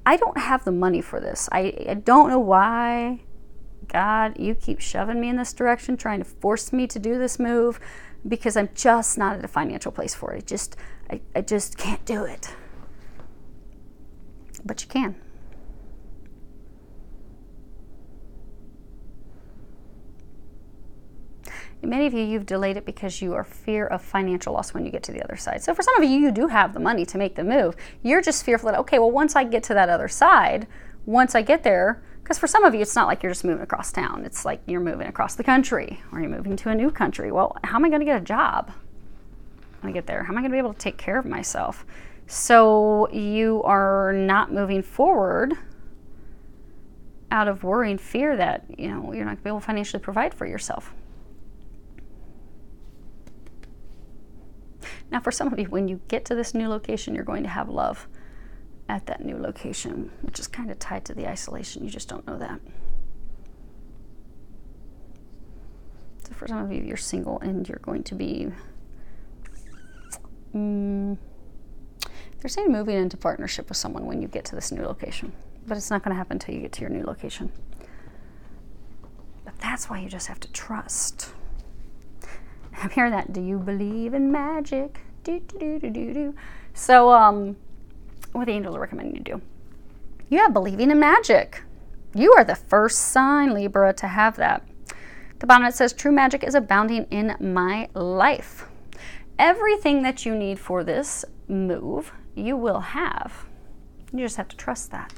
I don't have the money for this. I don't know why, God, you keep shoving me in this direction, trying to force me to do this move, because I'm just not at a financial place for it. I just can't do it. But you can. Many of you, you've delayed it because you are fear of financial loss when you get to the other side. So for some of you, you do have the money to make the move. You're just fearful that, okay, well, once I get to that other side, once I get there, because for some of you, it's not like you're just moving across town. It's like you're moving across the country or you're moving to a new country. Well, how am I going to get a job when I get there? How am I going to be able to take care of myself? So you are not moving forward out of worry and fear that, you're not going to be able to financially provide for yourself. Now, for some of you, when you get to this new location, you're going to have love at that new location, which is kind of tied to the isolation. You just don't know that. So for some of you, you're single and you're going to be, they're saying moving into partnership with someone when you get to this new location. But it's not going to happen until you get to your new location. But that's why you just have to trust. I'm hearing that. Do you believe in magic? Do, do, do, do, do, do. So, what the angels are recommending you do. You have believing in magic. You are the first sign, Libra, to have that. The bottom it says, true magic is abounding in my life. Everything that you need for this move, you will have. You just have to trust that.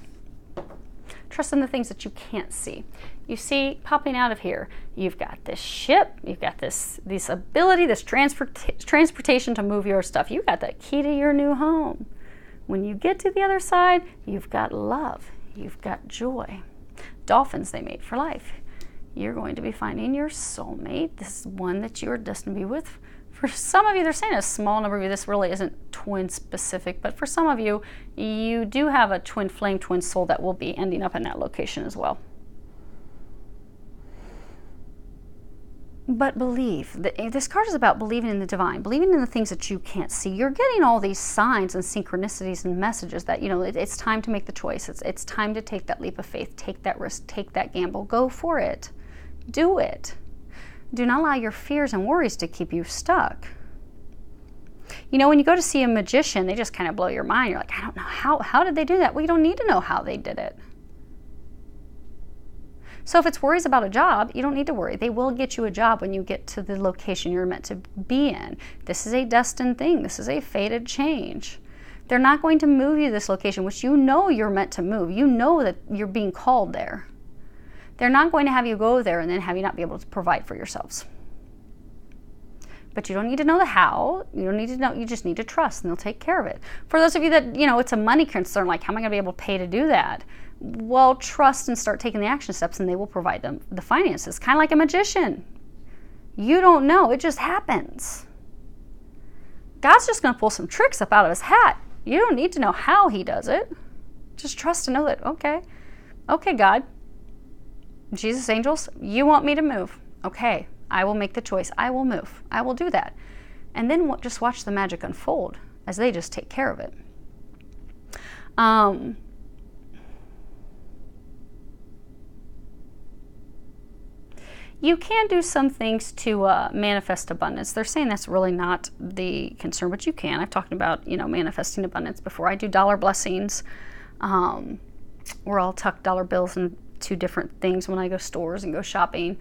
Trust in the things that you can't see. You see popping out of here, you've got this ship, you've got this ability, this transportation to move your stuff. You've got the key to your new home. When you get to the other side, you've got love, you've got joy. Dolphins, they mate for life. You're going to be finding your soulmate. This is one that you're destined to be with. For some of you, they're saying a small number of you, this really isn't twin specific, but for some of you, you do have a twin flame, twin soul that will be ending up in that location as well. But believe. This card is about believing in the divine, believing in the things that you can't see. You're getting all these signs and synchronicities and messages that, it's time to make the choice. It's time to take that leap of faith, take that risk, take that gamble, go for it. Do it. Do not allow your fears and worries to keep you stuck. When you go to see a magician, they just kind of blow your mind. You're like, I don't know, how did they do that? Well, you don't need to know how they did it. So if it's worries about a job, you don't need to worry. They will get you a job when you get to the location you're meant to be in. This is a destined thing. This is a fated change. They're not going to move you to this location, which you're meant to move. You know that you're being called there. They're not going to have you go there and then have you not be able to provide for yourselves. But you don't need to know the how. You don't need to know. You just need to trust, and they'll take care of it. For those of you that, it's a money concern, like how am I going to be able to pay to do that? Well, trust and start taking the action steps, and they will provide them the finances. Kind of like a magician. You don't know. It just happens. God's just going to pull some tricks up out of his hat. You don't need to know how he does it. Just trust and know that, okay, God, Jesus, angels, you want me to move. Okay, I will make the choice. I will move. I will do that. And then just watch the magic unfold as they just take care of it. You can do some things to manifest abundance. They're saying that's really not the concern, but you can. I've talked about, manifesting abundance before. I do dollar blessings, where I'll tuck dollar bills into different things when I go stores and go shopping,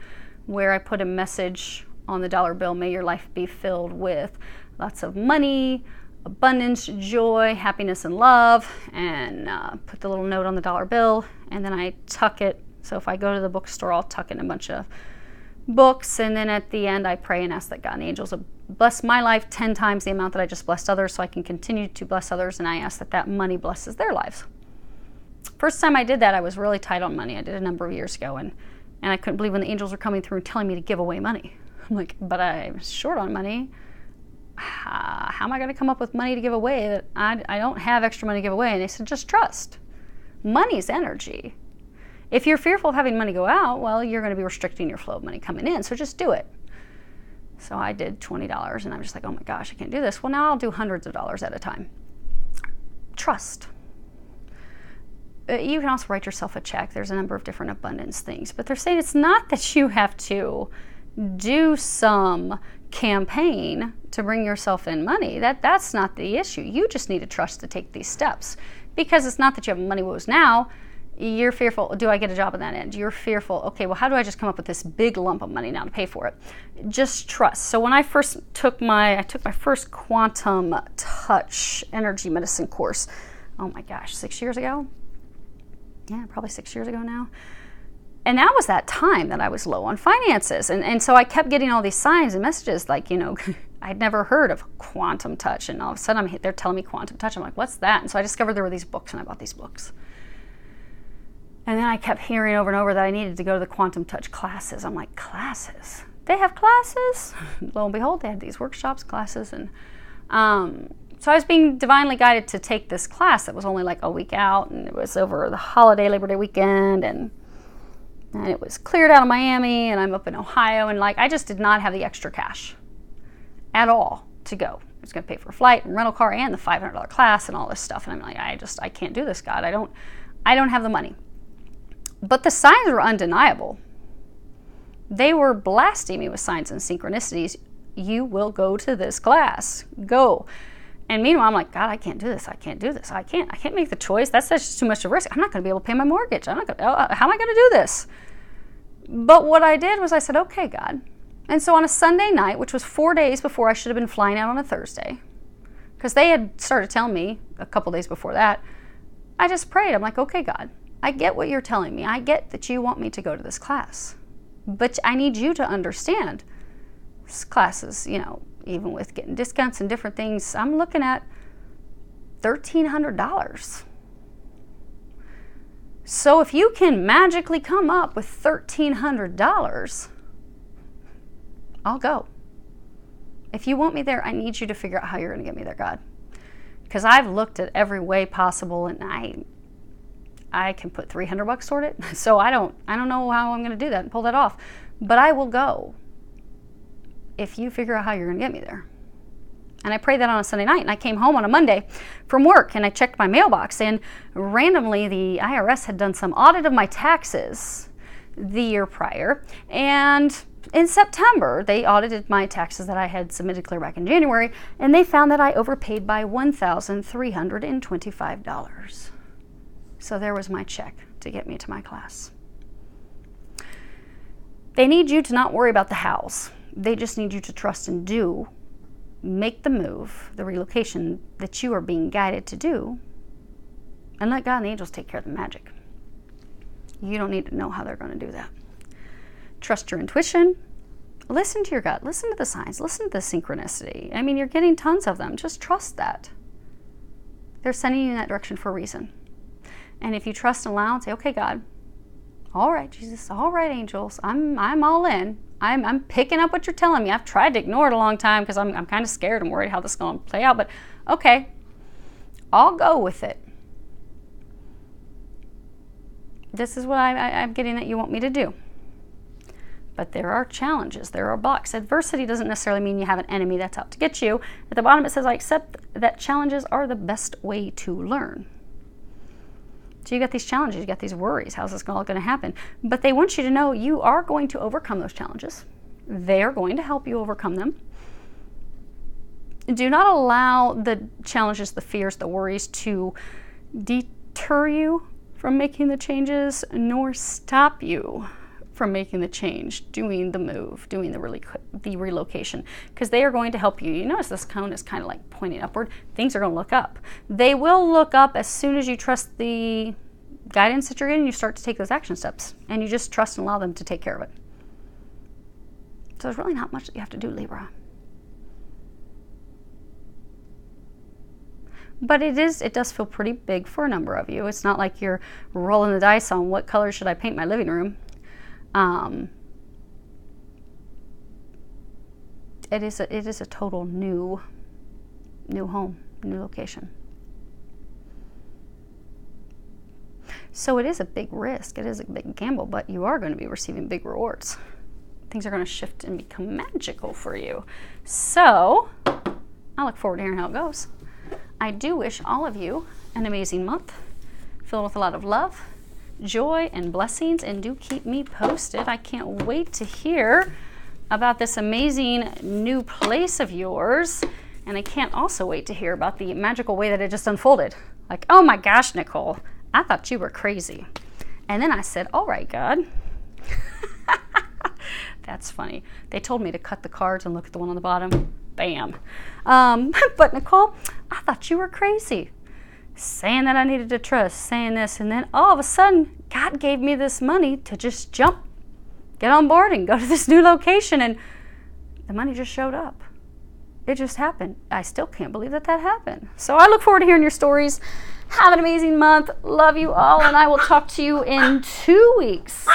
where I put a message on the dollar bill, may your life be filled with lots of money, abundance, joy, happiness, and love, and put the little note on the dollar bill, and then I tuck it. So if I go to the bookstore, I'll tuck in a bunch of books, and then at the end I pray and ask that God and the angels will bless my life 10 times the amount that I just blessed others, so I can continue to bless others, and I ask that money blesses their lives. First time I did that, I was really tight on money. I did a number of years ago, and I couldn't believe when the angels were coming through and telling me to give away money. I'm like, but I'm short on money. How am I going to come up with money to give away that I don't have extra money to give away? And they said, just trust. Money's energy. If you're fearful of having money go out, well, you're going to be restricting your flow of money coming in, so just do it. So I did $20, and I'm just like, oh my gosh, I can't do this. Well, now I'll do hundreds of dollars at a time. Trust. You can also write yourself a check. There's a number of different abundance things, but they're saying it's not that you have to do some campaign to bring yourself in money. That's not the issue. You just need to trust to take these steps. Because it's not that you have money woes now. You're fearful, do I get a job on that end? You're fearful, okay, well, how do I just come up with this big lump of money now to pay for it? Just trust. So when I first took my first quantum touch energy medicine course, oh my gosh, 6 years ago? Yeah, probably 6 years ago now. And that was that time that I was low on finances. And so I kept getting all these signs and messages like, you know, I'd never heard of quantum touch. And all of a sudden they're telling me quantum touch. I'm like, what's that? And so I discovered there were these books, and I bought these books. And then I kept hearing over and over that I needed to go to the quantum touch classes. I'm like, classes? They have classes? Lo and behold, they had these workshops, classes. And so I was being divinely guided to take this class that was only like a week out. And it was over the holiday, Labor Day weekend. And it was cleared out of Miami. And I'm up in Ohio. And like, I just did not have the extra cash at all to go. I was going to pay for a flight and rental car and the $500 class and all this stuff. And I'm like, I can't do this, God. I don't have the money. But the signs were undeniable. They were blasting me with signs and synchronicities. You will go to this class. Go. And meanwhile, I'm like, God, I can't do this. I can't do this. I can't make the choice. That's just too much of a risk. I'm not going to be able to pay my mortgage. How am I going to do this? But what I did was I said, okay, God. And so on a Sunday night, which was 4 days before I should have been flying out on a Thursday, because they had started telling me a couple days before that, I just prayed. I'm like, okay, God. I get what you're telling me. I get that you want me to go to this class. But I need you to understand this classes, you know, even with getting discounts and different things, I'm looking at $1,300. So if you can magically come up with $1,300, I'll go. If you want me there, I need you to figure out how you're going to get me there, God. Because I've looked at every way possible, and I can put $300 toward it. So I don't know how I'm going to do that and pull that off. But I will go if you figure out how you're going to get me there. And I prayed that on a Sunday night, and I came home on a Monday from work, and I checked my mailbox, and randomly the IRS had done some audit of my taxes the year prior. And in September, they audited my taxes that I had submitted clear back in January, and they found that I overpaid by $1,325. So there was my check to get me to my class. They need you to not worry about the hows. They just need you to trust and do. Make the move, the relocation that you are being guided to do, and let God and the angels take care of the magic. You don't need to know how they're going to do that. Trust your intuition. Listen to your gut. Listen to the signs. Listen to the synchronicity. I mean, you're getting tons of them. Just trust that. They're sending you in that direction for a reason. And if you trust and allow and say, okay, God, all right, Jesus, all right, angels, I'm all in. I'm picking up what you're telling me. I've tried to ignore it a long time because I'm kind of scared and worried how this is going to play out. But okay, I'll go with it. This is what I'm getting that you want me to do. But there are challenges. There are blocks. Adversity doesn't necessarily mean you have an enemy that's out to get you. At the bottom it says, I accept that challenges are the best way to learn. So you got these challenges, you got these worries. How's this all going to happen? But they want you to know you are going to overcome those challenges. They are going to help you overcome them. Do not allow the challenges, the fears, the worries to deter you from making the changes, nor stop you from making the change, doing the move, doing the relocation, because they are going to help you. You notice this cone is kind of like pointing upward. Things are going to look up. They will look up as soon as you trust the guidance that you're getting. You start to take those action steps, and you just trust and allow them to take care of it. So there's really not much that you have to do, Libra. But it does feel pretty big for a number of you. It's not like you're rolling the dice on what color should I paint my living room. It is a total new home, new location. So it is a big risk. It is a big gamble, but you are going to be receiving big rewards. Things are going to shift and become magical for you. So I look forward to hearing how it goes. I do wish all of you an amazing month, filled with a lot of love, joy, and blessings, and do keep me posted. I can't wait to hear about this amazing new place of yours, and I can't also wait to hear about the magical way that it just unfolded. Like, oh my gosh, Nicole, I thought you were crazy. And then I said, all right, God. That's funny. They told me to cut the cards and look at the one on the bottom. Bam. But Nicole, I thought you were crazy. Saying that I needed to trust, saying this, and then all of a sudden, God gave me this money to just jump, get on board, and go to this new location, and the money just showed up. It just happened. I still can't believe that happened. So I look forward to hearing your stories. Have an amazing month. Love you all, and I will talk to you in 2 weeks.